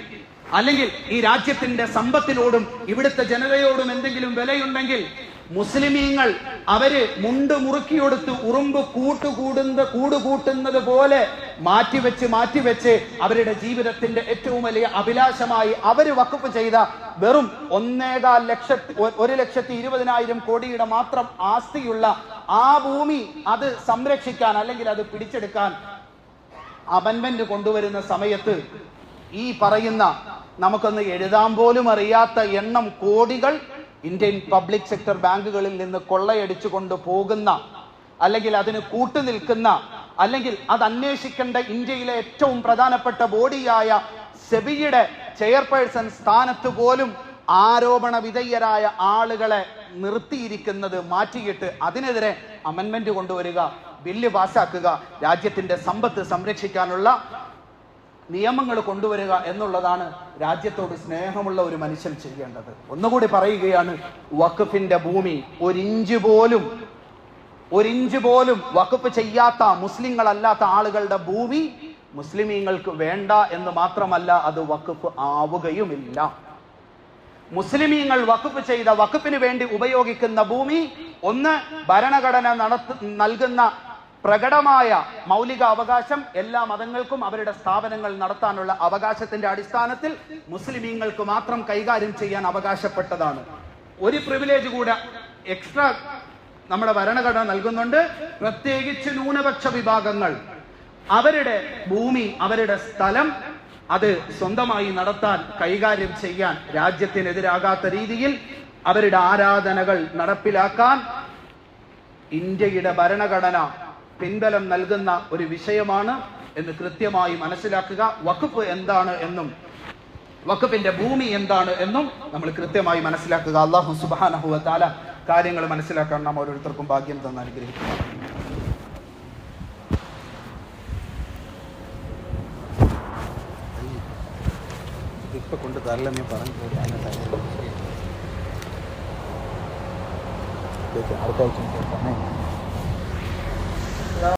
A: അല്ലെങ്കിൽ ഈ രാജ്യത്തിന്റെ സമ്പത്തിനോടും ഇവിടുത്തെ ജനതയോടും എന്തെങ്കിലും വിലയുണ്ടെങ്കിൽ, മുസ്ലിമീങ്ങൾ അവര് മുണ്ട് മുറുക്കിയെടുത്ത് ഉറുമ്പ് കൂടുകൂട്ടുന്നത് പോലെ മാറ്റിവെച്ച് അവരുടെ ജീവിതത്തിന്റെ ഏറ്റവും വലിയ അഭിലാഷമായി അവര് വഖഫ് ചെയ്ത വെറും 1,20,000 കോടിയുടെ മാത്രം ആസ്തിയുള്ള ആ ഭൂമി അത് സംരക്ഷിക്കാൻ, അല്ലെങ്കിൽ അത് പിടിച്ചെടുക്കാൻ അമെൻമെന്റ് കൊണ്ടുവരുന്ന സമയത്ത് ഈ പറയുന്ന നമുക്കൊന്ന് എഴുതാൻ പോലും അറിയാത്ത എണ്ണം കോടികൾ ഇന്ത്യൻ പബ്ലിക് സെക്ടർ ബാങ്കുകളിൽ നിന്ന് കൊള്ളയടിച്ചു കൊണ്ട് പോകുന്ന, അല്ലെങ്കിൽ അതിന് കൂട്ടുനിൽക്കുന്ന, അല്ലെങ്കിൽ അത് അന്വേഷിക്കേണ്ട ഇന്ത്യയിലെ ഏറ്റവും പ്രധാനപ്പെട്ട ബോഡിയായ സെബിയുടെ ചെയർപേഴ്സൺ സ്ഥാനത്ത് പോലും ആരോപണ വിധേയരായ ആളുകളെ നിർത്തിയിരിക്കുന്നത് മാറ്റിയിട്ട് അതിനെതിരെ അമെൻമെന്റ് കൊണ്ടുവരിക, ബില്ല് പാസ്സാക്കുക, രാജ്യത്തിന്റെ സമ്പത്ത് സംരക്ഷിക്കാനുള്ള നിയമങ്ങൾ കൊണ്ടുവരിക എന്നുള്ളതാണ് രാജ്യത്തോട് സ്നേഹമുള്ള ഒരു മനുഷ്യൻ ചെയ്യേണ്ടത്. ഒന്നുകൂടി പറയുകയാണ്, വഖഫിന്റെ ഭൂമി ഒരിഞ്ച് പോലും വഖഫ് ചെയ്യാത്ത മുസ്ലിങ്ങളല്ലാത്ത ആളുകളുടെ ഭൂമി മുസ്ലിമീങ്ങൾക്ക് വേണ്ട എന്ന് മാത്രമല്ല, അത് വഖഫ് ആവുകയുമില്ല. മുസ്ലിമീങ്ങൾ വഖഫ് ചെയ്ത, വഖഫിന് വേണ്ടി ഉപയോഗിക്കുന്ന ഭൂമി ഒന്ന് ഭരണഘടന നൽകുന്ന പ്രകടമായ മൗലിക അവകാശം, എല്ലാ മതങ്ങൾക്കും അവരുടെ സ്ഥാപനങ്ങൾ നടത്താനുള്ള അവകാശത്തിന്റെ അടിസ്ഥാനത്തിൽ മുസ്ലിമീങ്ങൾക്ക് മാത്രം കൈകാര്യം ചെയ്യാൻ അവകാശപ്പെട്ടതാണ്. ഒരു പ്രിവിലേജ് കൂടെ എക്സ്ട്രാ നമ്മുടെ ഭരണഘടന നൽകുന്നുണ്ട്. പ്രത്യേകിച്ച് ന്യൂനപക്ഷ വിഭാഗങ്ങൾ അവരുടെ ഭൂമി, അവരുടെ സ്ഥലം അത് സ്വന്തമായി നടത്താൻ, കൈകാര്യം ചെയ്യാൻ, രാജ്യത്തിനെതിരാകാത്ത രീതിയിൽ അവരുടെ ആരാധനകൾ നടപ്പിലാക്കാൻ ഇന്ത്യയുടെ ഭരണഘടന പിൻബലം നൽകുന്ന ഒരു വിഷയമാണ് എന്ന് കൃത്യമായി മനസ്സിലാക്കുക. വഖഫ് എന്താണ് എന്നും വഖഫിന്റെ ഭൂമി എന്താണ് എന്നും നമ്മൾ കൃത്യമായി മനസ്സിലാക്കുക. അല്ലാഹു സുബ്ഹാനഹു വ തആല കാര്യങ്ങൾ മനസ്സിലാക്കാൻ നാം ഓരോരുത്തർക്കും ഭാഗ്യം തന്ന് അനുഗ്രഹിക്കുക. ഇപ്പൊ കൊണ്ട് തരലെന്നേ പറഞ്ഞു അടുത്ത ആഴ്ച